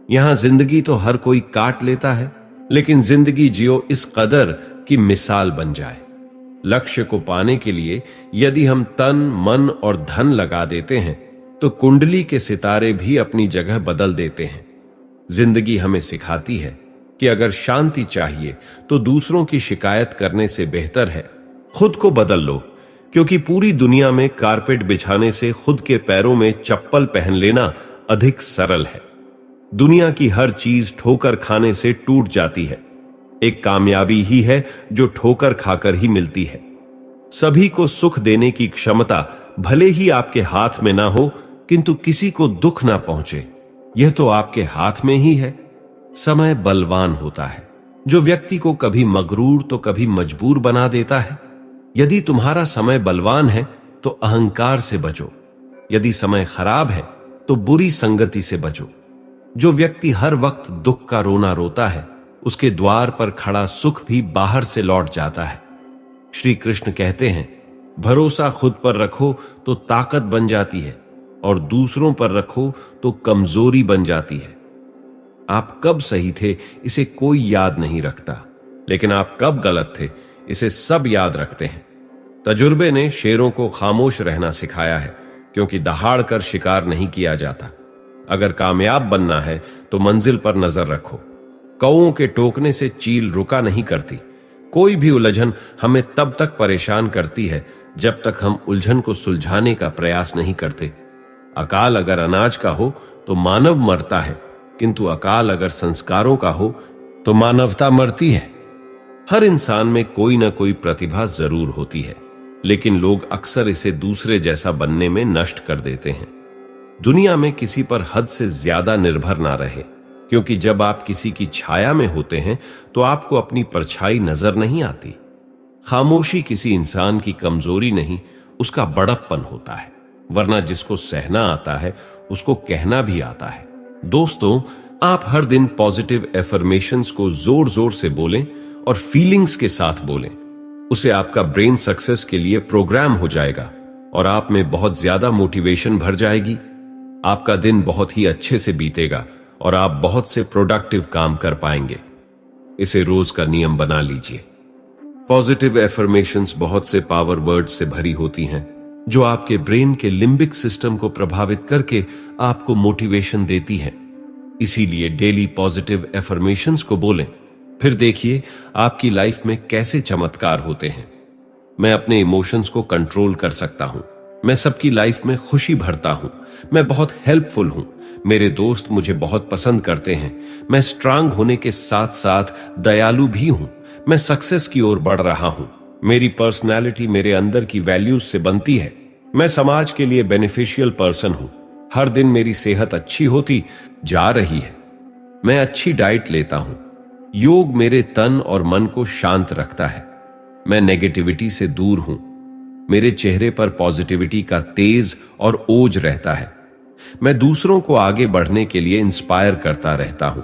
यहां जिंदगी तो हर कोई काट लेता है, लेकिन जिंदगी जियो इस कदर कि मिसाल बन जाए। लक्ष्य को पाने के लिए यदि हम तन मन और धन लगा देते हैं तो कुंडली के सितारे भी अपनी जगह बदल देते हैं। जिंदगी हमें सिखाती है कि अगर शांति चाहिए तो दूसरों की शिकायत करने से बेहतर है खुद को बदल लो, क्योंकि पूरी दुनिया में कारपेट बिछाने से खुद के पैरों में चप्पल पहन लेना अधिक सरल है। दुनिया की हर चीज ठोकर खाने से टूट जाती है, एक कामयाबी ही है जो ठोकर खाकर ही मिलती है। सभी को सुख देने की क्षमता भले ही आपके हाथ में ना हो, किंतु किसी को दुख ना पहुंचे यह तो आपके हाथ में ही है। समय बलवान होता है, जो व्यक्ति को कभी मगरूर तो कभी मजबूर बना देता है। यदि तुम्हारा समय बलवान है तो अहंकार से बचो, यदि समय खराब है तो बुरी संगति से बचो। जो व्यक्ति हर वक्त दुख का रोना रोता है, उसके द्वार पर खड़ा सुख भी बाहर से लौट जाता है। श्री कृष्ण कहते हैं, भरोसा खुद पर रखो तो ताकत बन जाती है और दूसरों पर रखो तो कमजोरी बन जाती है। आप कब सही थे इसे कोई याद नहीं रखता, लेकिन आप कब गलत थे इसे सब याद रखते हैं। तजुर्बे ने शेरों को खामोश रहना सिखाया है, क्योंकि दहाड़ कर शिकार नहीं किया जाता। अगर कामयाब बनना है तो मंजिल पर नजर रखो। कौओं के टोकने से चील रुका नहीं करती। कोई भी उलझन हमें तब तक परेशान करती है जब तक हम उलझन को सुलझाने का प्रयास नहीं करते। अकाल अगर अनाज का हो तो मानव मरता है, किंतु अकाल अगर संस्कारों का हो तो मानवता मरती है। हर इंसान में कोई ना कोई प्रतिभा जरूर होती है, लेकिन लोग अक्सर इसे दूसरे जैसा बनने में नष्ट कर देते हैं। दुनिया में किसी पर हद से ज्यादा निर्भर ना रहे, क्योंकि जब आप किसी की छाया में होते हैं तो आपको अपनी परछाई नजर नहीं आती। खामोशी किसी इंसान की कमजोरी नहीं, उसका बड़प्पन होता है, वरना जिसको सहना आता है उसको कहना भी आता है। दोस्तों, आप हर दिन पॉजिटिव एफर्मेशंस को जोर जोर से बोलें और फीलिंग्स के साथ बोलें। उसे आपका ब्रेन सक्सेस के लिए प्रोग्राम हो जाएगा और आप में बहुत ज्यादा मोटिवेशन भर जाएगी। आपका दिन बहुत ही अच्छे से बीतेगा और आप बहुत से प्रोडक्टिव काम कर पाएंगे। इसे रोज का नियम बना लीजिए। पॉजिटिव एफर्मेशंस बहुत से पावर वर्ड्स से भरी होती हैं, जो आपके ब्रेन के लिम्बिक सिस्टम को प्रभावित करके आपको मोटिवेशन देती हैं। इसीलिए डेली पॉजिटिव एफर्मेशंस को बोलें, फिर देखिए आपकी लाइफ में कैसे चमत्कार होते हैं। मैं अपने इमोशंस को कंट्रोल कर सकता हूं, मैं सबकी लाइफ में खुशी भरता हूं, मैं बहुत हेल्पफुल हूं, मेरे दोस्त मुझे बहुत पसंद करते हैं, मैं स्ट्रांग होने के साथ साथ दयालु भी हूं, मैं सक्सेस की ओर बढ़ रहा हूं, मेरी पर्सनैलिटी मेरे अंदर की वैल्यूज से बनती है, मैं समाज के लिए बेनिफिशियल पर्सन हूं, हर दिन मेरी सेहत अच्छी होती जा रही है, मैं अच्छी डाइट लेता हूं, योग मेरे तन और मन को शांत रखता है, मैं नेगेटिविटी से दूर हूं, मेरे चेहरे पर पॉजिटिविटी का तेज और ओज रहता है, मैं दूसरों को आगे बढ़ने के लिए इंस्पायर करता रहता हूं,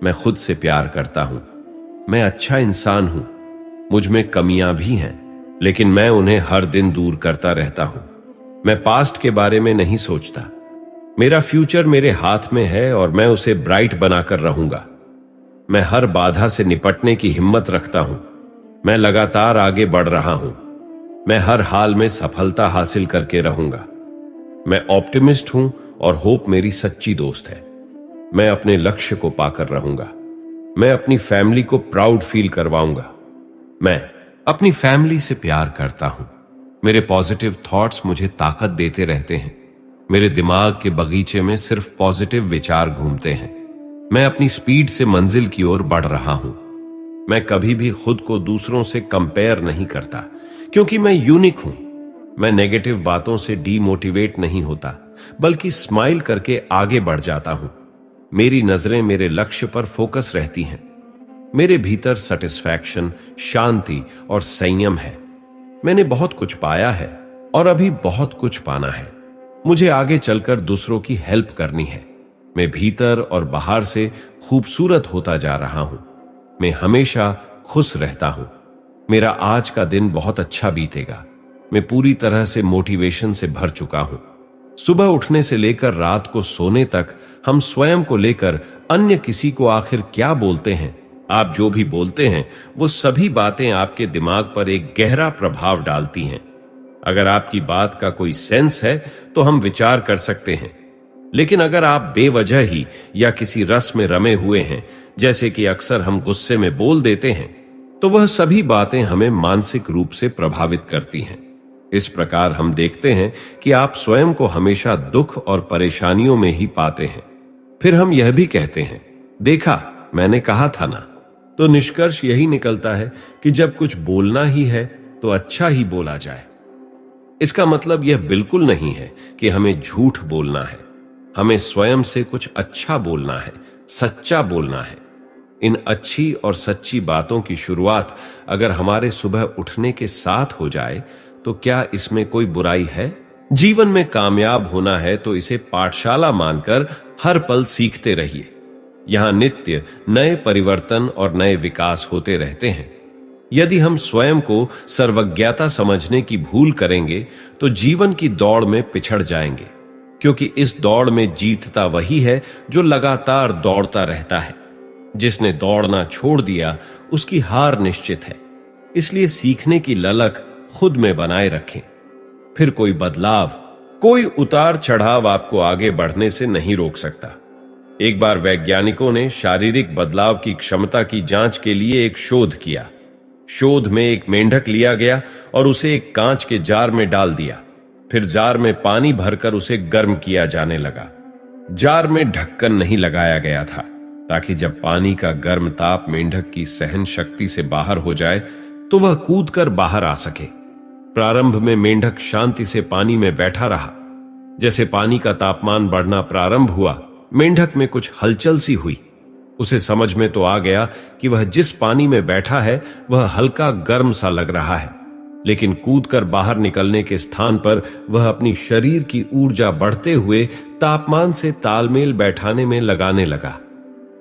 मैं खुद से प्यार करता हूं, मैं अच्छा इंसान हूं, मुझ में कमियां भी हैं, लेकिन मैं उन्हें हर दिन दूर करता रहता हूं, मैं पास्ट के बारे में नहीं सोचता, मेरा फ्यूचर मेरे हाथ में है और मैं उसे ब्राइट बनाकर रहूंगा, मैं हर बाधा से निपटने की हिम्मत रखता हूं, मैं लगातार आगे बढ़ रहा हूं, मैं हर हाल में सफलता हासिल करके रहूंगा, मैं ऑप्टिमिस्ट हूं और होप मेरी सच्ची दोस्त है, मैं अपने लक्ष्य को पाकर रहूंगा, मैं अपनी फैमिली को प्राउड फील करवाऊंगा, मैं अपनी फैमिली से प्यार करता हूं, मेरे पॉजिटिव थॉट्स मुझे ताकत देते रहते हैं, मेरे दिमाग के बगीचे में सिर्फ पॉजिटिव विचार घूमते हैं, मैं अपनी स्पीड से मंजिल की ओर बढ़ रहा हूं, मैं कभी भी खुद को दूसरों से कंपेयर नहीं करता, क्योंकि मैं यूनिक हूं, मैं नेगेटिव बातों से डीमोटिवेट नहीं होता, बल्कि स्माइल करके आगे बढ़ जाता हूं, मेरी नजरें मेरे लक्ष्य पर फोकस रहती हैं, मेरे भीतर सेटिस्फैक्शन, शांति और संयम है, मैंने बहुत कुछ पाया है और अभी बहुत कुछ पाना है, मुझे आगे चलकर दूसरों की हेल्प करनी है, मैं भीतर और बाहर से खूबसूरत होता जा रहा हूं, मैं हमेशा खुश रहता हूं, मेरा आज का दिन बहुत अच्छा बीतेगा, मैं पूरी तरह से मोटिवेशन से भर चुका हूं, सुबह उठने से लेकर रात को सोने तक हम स्वयं को लेकर अन्य किसी को आखिर क्या बोलते हैं। आप जो भी बोलते हैं वो सभी बातें आपके दिमाग पर एक गहरा प्रभाव डालती हैं। अगर आपकी बात का कोई सेंस है तो हम विचार कर सकते हैं, लेकिन अगर आप बेवजह ही या किसी रस में रमे हुए हैं, जैसे कि अक्सर हम गुस्से में बोल देते हैं, तो वह सभी बातें हमें मानसिक रूप से प्रभावित करती हैं। इस प्रकार हम देखते हैं कि आप स्वयं को हमेशा दुख और परेशानियों में ही पाते हैं। फिर हम यह भी कहते हैं, देखा मैंने कहा था ना। तो निष्कर्ष यही निकलता है कि जब कुछ बोलना ही है तो अच्छा ही बोला जाए। इसका मतलब यह बिल्कुल नहीं है कि हमें झूठ बोलना है, हमें स्वयं से कुछ अच्छा बोलना है, सच्चा बोलना है। इन अच्छी और सच्ची बातों की शुरुआत अगर हमारे सुबह उठने के साथ हो जाए तो क्या इसमें कोई बुराई है? जीवन में कामयाब होना है तो इसे पाठशाला मानकर हर पल सीखते रहिए। यहां नित्य नए परिवर्तन और नए विकास होते रहते हैं। यदि हम स्वयं को सर्वज्ञता समझने की भूल करेंगे तो जीवन की दौड़ में पिछड़ जाएंगे, क्योंकि इस दौड़ में जीतता वही है जो लगातार दौड़ता रहता है। जिसने दौड़ना छोड़ दिया उसकी हार निश्चित है। इसलिए सीखने की ललक खुद में बनाए रखें। फिर कोई बदलाव, कोई उतार चढ़ाव आपको आगे बढ़ने से नहीं रोक सकता। एक बार वैज्ञानिकों ने शारीरिक बदलाव की क्षमता की जांच के लिए एक शोध किया। शोध में एक मेंढक लिया गया और उसे एक कांच के जार में डाल दिया। फिर जार में पानी भरकर उसे गर्म किया जाने लगा। जार में ढक्कन नहीं लगाया गया था ताकि जब पानी का गर्म ताप मेंढक की सहन शक्ति से बाहर हो जाए तो वह कूदकर बाहर आ सके। प्रारंभ में मेंढक शांति से पानी में बैठा रहा। जैसे पानी का तापमान बढ़ना प्रारंभ हुआ, मेंढक में कुछ हलचल सी हुई। उसे समझ में तो आ गया कि वह जिस पानी में बैठा है वह हल्का गर्म सा लग रहा है, लेकिन कूदकर बाहर निकलने के स्थान पर वह अपनी शरीर की ऊर्जा बढ़ते हुए तापमान से तालमेल बैठाने में लगाने लगा।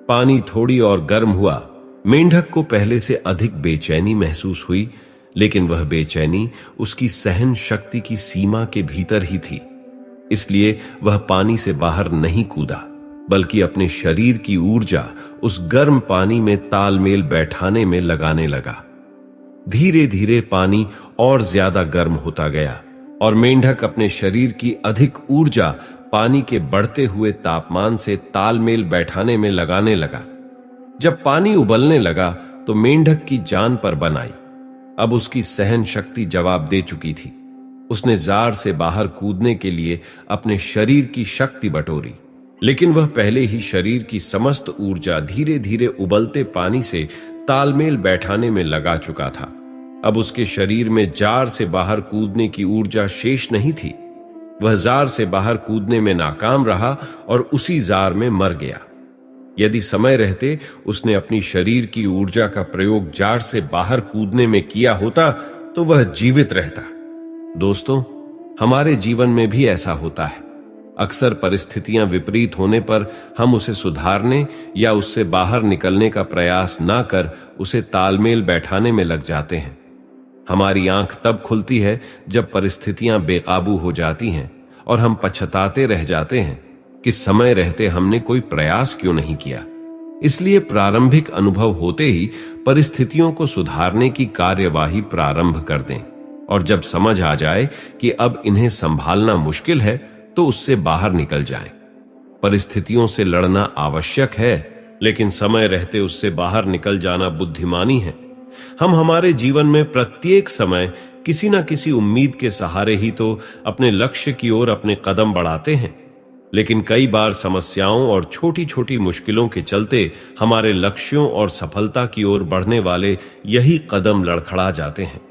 पानी थोड़ी और गर्म हुआ। मेंढक को पहले से अधिक बेचैनी महसूस हुई, लेकिन वह बेचैनी उसकी सहन शक्ति की सीमा के भीतर ही थी। इसलिए वह पानी से बाहर नहीं कूदा, बल्कि अपने शरीर की ऊर्जा उस गर्म पानी में तालमेल बैठाने में लगाने लगा। धीरे धीरे पानी और ज्यादा गर्म होता गया और मेंढक अपने शरीर की अधिक ऊर्जा पानी के बढ़ते हुए तापमान से तालमेल बैठाने में लगाने लगा। जब पानी उबलने लगा तो मेंढक की जान पर बन आई। अब उसकी सहन शक्ति जवाब दे चुकी थी। उसने जार से बाहर कूदने के लिए अपने शरीर की शक्ति बटोरी, लेकिन वह पहले ही शरीर की समस्त ऊर्जा धीरे धीरे उबलते पानी से तालमेल बैठाने में लगा चुका था। अब उसके शरीर में जार से बाहर कूदने की ऊर्जा शेष नहीं थी। वह जार से बाहर कूदने में नाकाम रहा और उसी जार में मर गया। यदि समय रहते उसने अपनी शरीर की ऊर्जा का प्रयोग जार से बाहर कूदने में किया होता तो वह जीवित रहता। दोस्तों, हमारे जीवन में भी ऐसा होता है। अक्सर परिस्थितियां विपरीत होने पर हम उसे सुधारने या उससे बाहर निकलने का प्रयास ना कर उसे तालमेल बैठाने में लग जाते हैं। हमारी आंख तब खुलती है जब परिस्थितियां बेकाबू हो जाती हैं और हम पछताते रह जाते हैं कि समय रहते हमने कोई प्रयास क्यों नहीं किया। इसलिए प्रारंभिक अनुभव होते ही परिस्थितियों को सुधारने की कार्यवाही प्रारंभ कर दें और जब समझ आ जाए कि अब इन्हें संभालना मुश्किल है तो उससे बाहर निकल जाएं। परिस्थितियों से लड़ना आवश्यक है, लेकिन समय रहते उससे बाहर निकल जाना बुद्धिमानी है। हम हमारे जीवन में प्रत्येक समय किसी न किसी उम्मीद के सहारे ही तो अपने लक्ष्य की ओर अपने कदम बढ़ाते हैं, लेकिन कई बार समस्याओं और छोटी छोटी मुश्किलों के चलते हमारे लक्ष्यों और सफलता की ओर बढ़ने वाले यही कदम लड़खड़ा जाते हैं,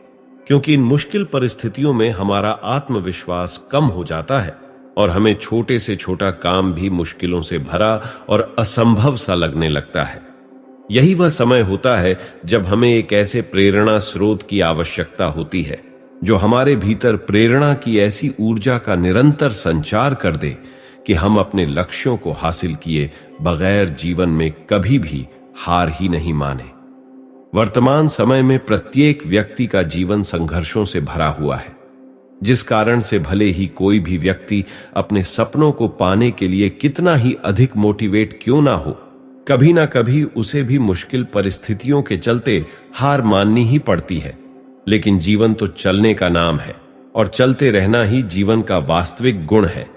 क्योंकि इन मुश्किल परिस्थितियों में हमारा आत्मविश्वास कम हो जाता है और हमें छोटे से छोटा काम भी मुश्किलों से भरा और असंभव सा लगने लगता है। यही वह समय होता है जब हमें एक ऐसे प्रेरणा स्रोत की आवश्यकता होती है जो हमारे भीतर प्रेरणा की ऐसी ऊर्जा का निरंतर संचार कर दे कि हम अपने लक्ष्यों को हासिल किए बगैर जीवन में कभी भी हार ही नहीं माने। वर्तमान समय में प्रत्येक व्यक्ति का जीवन संघर्षों से भरा हुआ है, जिस कारण से भले ही कोई भी व्यक्ति अपने सपनों को पाने के लिए कितना ही अधिक मोटिवेट क्यों ना हो, कभी ना कभी उसे भी मुश्किल परिस्थितियों के चलते हार माननी ही पड़ती है। लेकिन जीवन तो चलने का नाम है और चलते रहना ही जीवन का वास्तविक गुण है।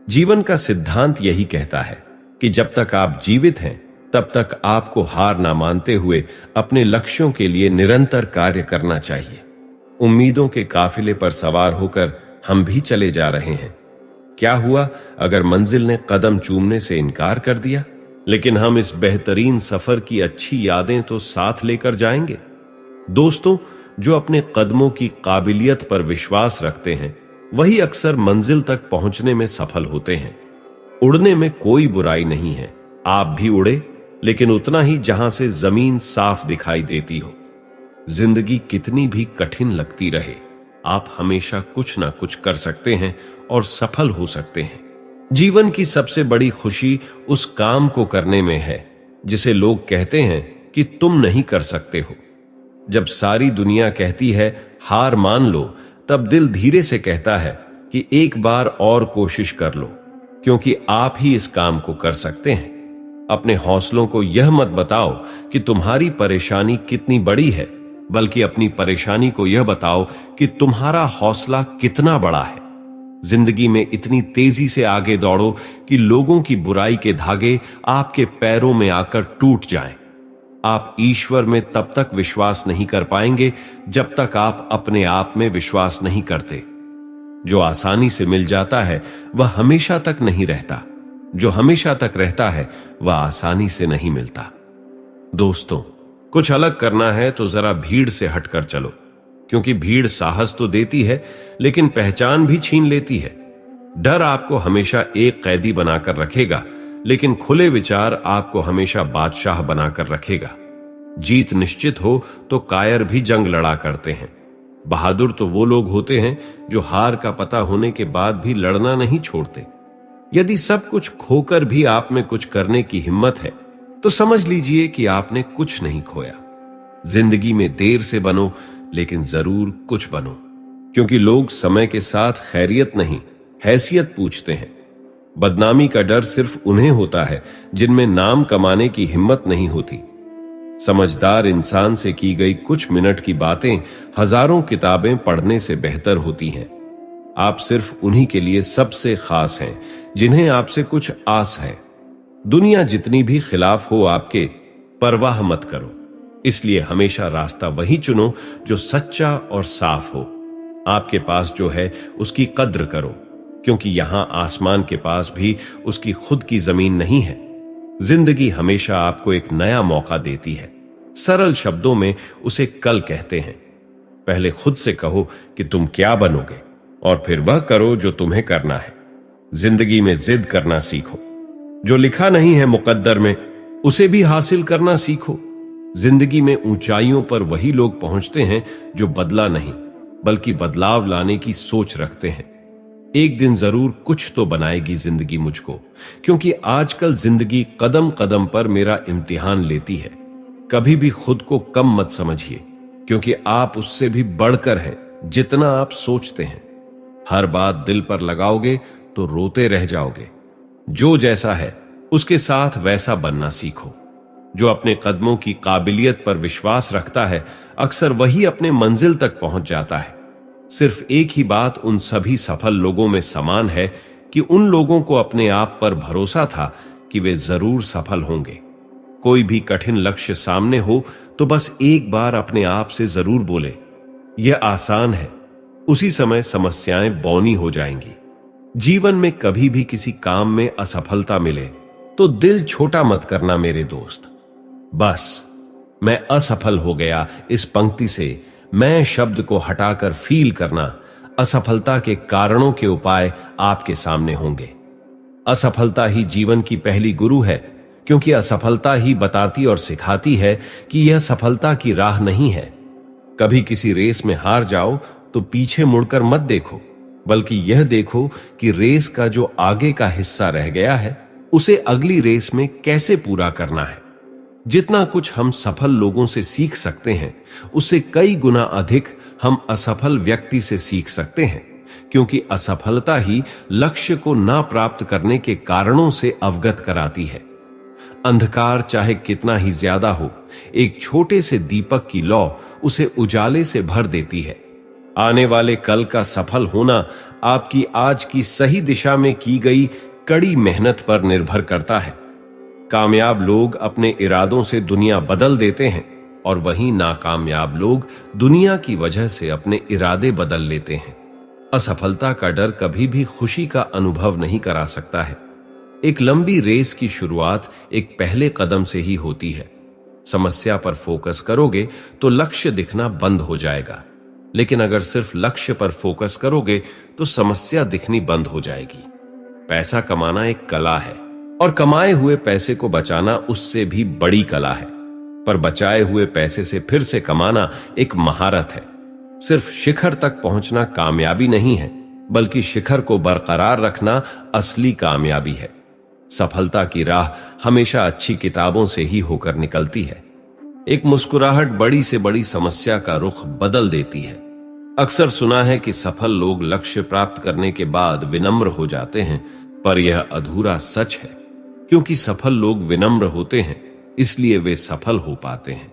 जीवन का सिद्धांत यही कहता है कि जब तक आप जीवित हैं तब तक आपको हार ना मानते हुए अपने लक्ष्यों के लिए निरंतर कार्य करना चाहिए। उम्मीदों के काफिले पर सवार होकर हम भी चले जा रहे हैं। क्या हुआ अगर मंजिल ने कदम चूमने से इनकार कर दिया? लेकिन हम इस बेहतरीन सफर की अच्छी यादें तो साथ लेकर जाएंगे। दोस्तों, जो अपने कदमों की काबिलियत पर विश्वास रखते हैं वही अक्सर मंजिल तक पहुंचने में सफल होते हैं। उड़ने में कोई बुराई नहीं है, आप भी उड़े, लेकिन उतना ही जहां से जमीन साफ दिखाई देती हो। जिंदगी कितनी भी कठिन लगती रहे, आप हमेशा कुछ ना कुछ कर सकते हैं और सफल हो सकते हैं। जीवन की सबसे बड़ी खुशी उस काम को करने में है जिसे लोग कहते हैं कि तुम नहीं कर सकते हो। जब सारी दुनिया कहती है हार मान लो, तब दिल धीरे से कहता है कि एक बार और कोशिश कर लो, क्योंकि आप ही इस काम को कर सकते हैं। अपने हौसलों को यह मत बताओ कि तुम्हारी परेशानी कितनी बड़ी है, बल्कि अपनी परेशानी को यह बताओ कि तुम्हारा हौसला कितना बड़ा है। जिंदगी में इतनी तेजी से आगे दौड़ो कि लोगों की बुराई के धागे आपके पैरों में आकर टूट जाएं। आप ईश्वर में तब तक विश्वास नहीं कर पाएंगे जब तक आप अपने आप में विश्वास नहीं करते। जो आसानी से मिल जाता है वह हमेशा तक नहीं रहता, जो हमेशा तक रहता है वह आसानी से नहीं मिलता। दोस्तों, कुछ अलग करना है तो जरा भीड़ से हटकर चलो, क्योंकि भीड़ साहस तो देती है लेकिन पहचान भी छीन लेती है। डर आपको हमेशा एक कैदी बनाकर रखेगा, लेकिन खुले विचार आपको हमेशा बादशाह बनाकर रखेगा। जीत निश्चित हो तो कायर भी जंग लड़ा करते हैं। बहादुर तो वो लोग होते हैं जो हार का पता होने के बाद भी लड़ना नहीं छोड़ते। यदि सब कुछ खोकर भी आप में कुछ करने की हिम्मत है तो समझ लीजिए कि आपने कुछ नहीं खोया। जिंदगी में देर से बनो, लेकिन जरूर कुछ बनो, क्योंकि लोग समय के साथ खैरियत नहीं हैसियत पूछते हैं। बदनामी का डर सिर्फ उन्हें होता है जिनमें नाम कमाने की हिम्मत नहीं होती। समझदार इंसान से की गई कुछ मिनट की बातें हजारों किताबें पढ़ने से बेहतर होती हैं। आप सिर्फ उन्हीं के लिए सबसे खास हैं जिन्हें आपसे कुछ आस है। दुनिया जितनी भी खिलाफ हो आपके, परवाह मत करो। इसलिए हमेशा रास्ता वही चुनो जो सच्चा और साफ हो। आपके पास जो है उसकी कद्र करो, क्योंकि यहां आसमान के पास भी उसकी खुद की जमीन नहीं है। जिंदगी हमेशा आपको एक नया मौका देती है। सरल शब्दों में उसे कल कहते हैं। पहले खुद से कहो कि तुम क्या बनोगे, और फिर वह करो जो तुम्हें करना है। जिंदगी में जिद करना सीखो। जो लिखा नहीं है मुकद्दर में, उसे भी हासिल करना सीखो। जिंदगी में ऊंचाइयों पर वही लोग पहुंचते हैं जो बदला नहीं, बल्कि बदलाव लाने की सोच रखते हैं। एक दिन जरूर कुछ तो बनाएगी जिंदगी मुझको, क्योंकि आजकल जिंदगी कदम कदम पर मेरा इम्तिहान लेती है। कभी भी खुद को कम मत समझिए, क्योंकि आप उससे भी बढ़कर हैं जितना आप सोचते हैं। हर बात दिल पर लगाओगे तो रोते रह जाओगे। जो जैसा है उसके साथ वैसा बनना सीखो। जो अपने कदमों की काबिलियत पर विश्वास रखता है, अक्सर वही अपने मंजिल तक पहुंच जाता है। सिर्फ एक ही बात उन सभी सफल लोगों में समान है कि उन लोगों को अपने आप पर भरोसा था कि वे जरूर सफल होंगे। कोई भी कठिन लक्ष्य सामने हो तो बस एक बार अपने आप से जरूर बोले, यह आसान है। उसी समय समस्याएं बौनी हो जाएंगी। जीवन में कभी भी किसी काम में असफलता मिले तो दिल छोटा मत करना मेरे दोस्त। बस मैं असफल हो गया, इस पंक्ति से मैं शब्द को हटाकर फील करना। असफलता के कारणों के उपाय आपके सामने होंगे। असफलता ही जीवन की पहली गुरु है, क्योंकि असफलता ही बताती और सिखाती है कि यह सफलता की राह नहीं है। कभी किसी रेस में हार जाओ तो पीछे मुड़कर मत देखो, बल्कि यह देखो कि रेस का जो आगे का हिस्सा रह गया है उसे अगली रेस में कैसे पूरा करना है। जितना कुछ हम सफल लोगों से सीख सकते हैं, उससे कई गुना अधिक हम असफल व्यक्ति से सीख सकते हैं, क्योंकि असफलता ही लक्ष्य को ना प्राप्त करने के कारणों से अवगत कराती है। अंधकार चाहे कितना ही ज्यादा हो, एक छोटे से दीपक की लौ उसे उजाले से भर देती है। आने वाले कल का सफल होना आपकी आज की सही दिशा में की गई कड़ी मेहनत पर निर्भर करता है। कामयाब लोग अपने इरादों से दुनिया बदल देते हैं, और वहीं नाकामयाब लोग दुनिया की वजह से अपने इरादे बदल लेते हैं। असफलता का डर कभी भी खुशी का अनुभव नहीं करा सकता है। एक लंबी रेस की शुरुआत एक पहले कदम से ही होती है। समस्या पर फोकस करोगे तो लक्ष्य दिखना बंद हो जाएगा, लेकिन अगर सिर्फ लक्ष्य पर फोकस करोगे तो समस्या दिखनी बंद हो जाएगी। पैसा कमाना एक कला है, और कमाए हुए पैसे को बचाना उससे भी बड़ी कला है। पर बचाए हुए पैसे से फिर से कमाना एक महारत है। सिर्फ शिखर तक पहुंचना कामयाबी नहीं है, बल्कि शिखर को बरकरार रखना असली कामयाबी है। सफलता की राह हमेशा अच्छी किताबों से ही होकर निकलती है। एक मुस्कुराहट बड़ी से बड़ी समस्या का रुख बदल देती है। अक्सर सुना है कि सफल लोग लक्ष्य प्राप्त करने के बाद विनम्र हो जाते हैं, पर यह अधूरा सच है, क्योंकि सफल लोग विनम्र होते हैं, इसलिए वे सफल हो पाते हैं।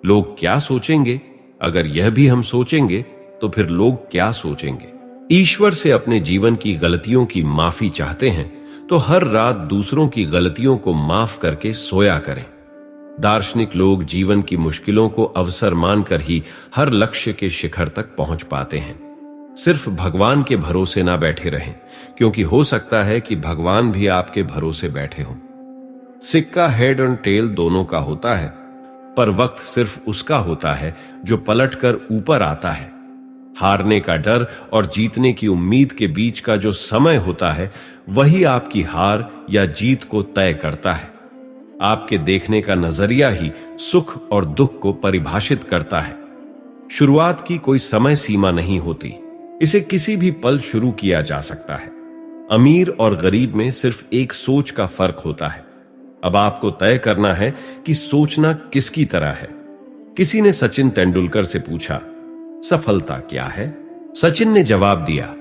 लोग क्या सोचेंगे, अगर यह भी हम सोचेंगे तो फिर लोग क्या सोचेंगे। ईश्वर से अपने जीवन की गलतियों की माफी चाहते हैं तो हर रात दूसरों की गलतियों को माफ करके सोया करें। दार्शनिक लोग जीवन की मुश्किलों को अवसर मानकर ही हर लक्ष्य के शिखर तक पहुंच पाते हैं। सिर्फ भगवान के भरोसे ना बैठे रहें, क्योंकि हो सकता है कि भगवान भी आपके भरोसे बैठे हों। सिक्का हेड और टेल दोनों का होता है, पर वक्त सिर्फ उसका होता है जो पलटकर ऊपर आता है। हारने का डर और जीतने की उम्मीद के बीच का जो समय होता है, वही आपकी हार या जीत को तय करता है। आपके देखने का नजरिया ही सुख और दुख को परिभाषित करता है। शुरुआत की कोई समय सीमा नहीं होती, इसे किसी भी पल शुरू किया जा सकता है। अमीर और गरीब में सिर्फ एक सोच का फर्क होता है। अब आपको तय करना है कि सोचना किसकी तरह है। किसी ने सचिन तेंदुलकर से पूछा, सफलता क्या है? सचिन ने जवाब दिया,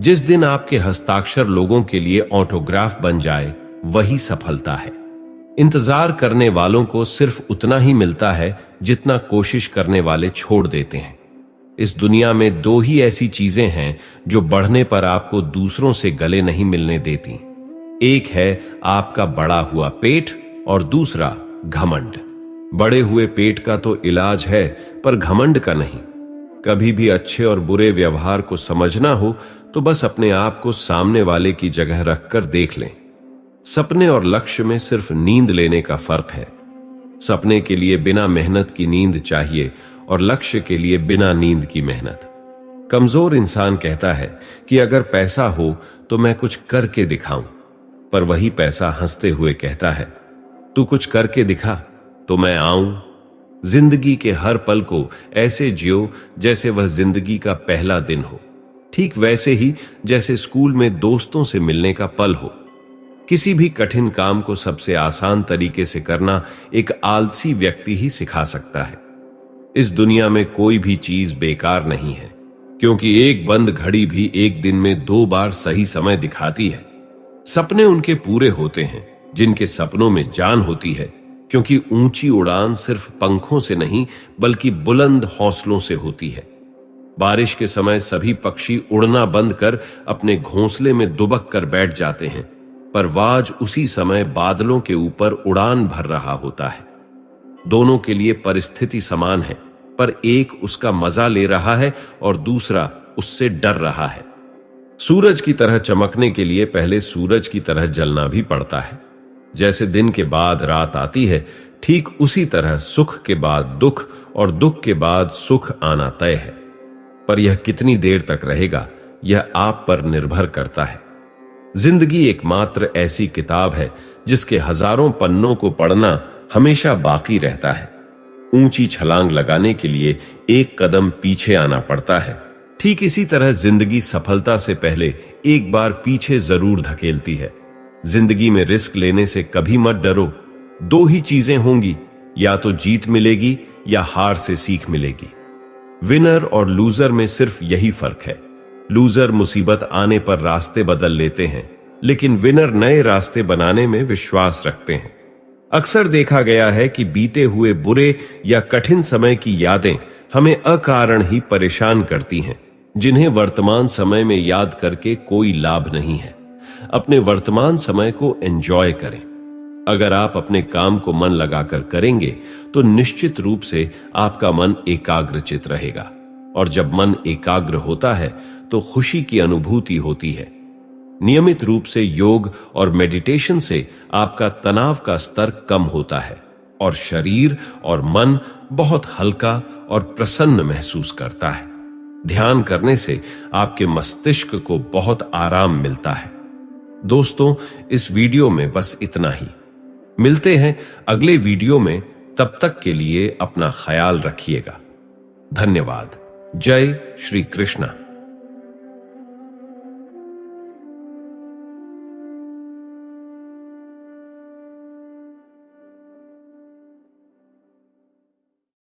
जिस दिन आपके हस्ताक्षर लोगों के लिए ऑटोग्राफ बन जाए, वही सफलता है। इंतजार करने वालों को सिर्फ उतना ही मिलता है जितना कोशिश करने वाले छोड़ देते हैं। इस दुनिया में दो ही ऐसी चीजें हैं जो बढ़ने पर आपको दूसरों से गले नहीं मिलने देती। एक है आपका बड़ा हुआ पेट और दूसरा घमंड। बड़े हुए पेट का तो इलाज है, पर घमंड का नहीं। कभी भी अच्छे और बुरे व्यवहार को समझना हो तो बस अपने आप को सामने वाले की जगह रखकर देख लें। सपने और लक्ष्य में सिर्फ नींद लेने का फर्क है। सपने के लिए बिना मेहनत की नींद चाहिए और लक्ष्य के लिए बिना नींद की मेहनत। कमजोर इंसान कहता है कि अगर पैसा हो तो मैं कुछ करके दिखाऊं, पर वही पैसा हंसते हुए कहता है, तू कुछ करके दिखा तो मैं आऊं। जिंदगी के हर पल को ऐसे जियो जैसे वह जिंदगी का पहला दिन हो, ठीक वैसे ही जैसे स्कूल में दोस्तों से मिलने का पल हो। किसी भी कठिन काम को सबसे आसान तरीके से करना एक आलसी व्यक्ति ही सिखा सकता है। इस दुनिया में कोई भी चीज बेकार नहीं है, क्योंकि एक बंद घड़ी भी एक दिन में 2 बार सही समय दिखाती है। सपने उनके पूरे होते हैं जिनके सपनों में जान होती है, क्योंकि ऊंची उड़ान सिर्फ पंखों से नहीं बल्कि बुलंद हौसलों से होती है। बारिश के समय सभी पक्षी उड़ना बंद कर अपने घोंसले में दुबक कर बैठ जाते हैं, पर वाज उसी समय बादलों के ऊपर उड़ान भर रहा होता है। दोनों के लिए परिस्थिति समान है, पर एक उसका मजा ले रहा है और दूसरा उससे डर रहा है। सूरज की तरह चमकने के लिए पहले सूरज की तरह जलना भी पड़ता है। जैसे दिन के बाद रात आती है, ठीक उसी तरह सुख के बाद दुख और दुख के बाद सुख आना तय है। पर यह कितनी देर तक रहेगा, यह आप पर निर्भर करता है। जिंदगी एकमात्र ऐसी किताब है जिसके हजारों पन्नों को पढ़ना हमेशा बाकी रहता है। ऊंची छलांग लगाने के लिए एक कदम पीछे आना पड़ता है। ठीक इसी तरह जिंदगी सफलता से पहले एक बार पीछे जरूर धकेलती है। जिंदगी में रिस्क लेने से कभी मत डरो। 2 ही चीजें होंगी, या तो जीत मिलेगी या हार से सीख मिलेगी। विनर और लूजर में सिर्फ यही फर्क है। लूजर मुसीबत आने पर रास्ते बदल लेते हैं, लेकिन विनर नए रास्ते बनाने में विश्वास रखते हैं। अक्सर देखा गया है कि बीते हुए बुरे या कठिन समय की यादें हमें अकारण ही परेशान करती हैं, जिन्हें वर्तमान समय में याद करके कोई लाभ नहीं है। अपने वर्तमान समय को एंजॉय करें। अगर आप अपने काम को मन लगाकर करेंगे तो निश्चित रूप से आपका मन एकाग्रचित रहेगा, और जब मन एकाग्र होता है तो खुशी की अनुभूति होती है। नियमित रूप से योग और मेडिटेशन से आपका तनाव का स्तर कम होता है और शरीर और मन बहुत हल्का और प्रसन्न महसूस करता है। ध्यान करने से आपके मस्तिष्क को बहुत आराम मिलता है। दोस्तों, इस वीडियो में बस इतना ही। मिलते हैं अगले वीडियो में। तब तक के लिए अपना ख्याल रखिएगा। धन्यवाद। जय श्री कृष्णा।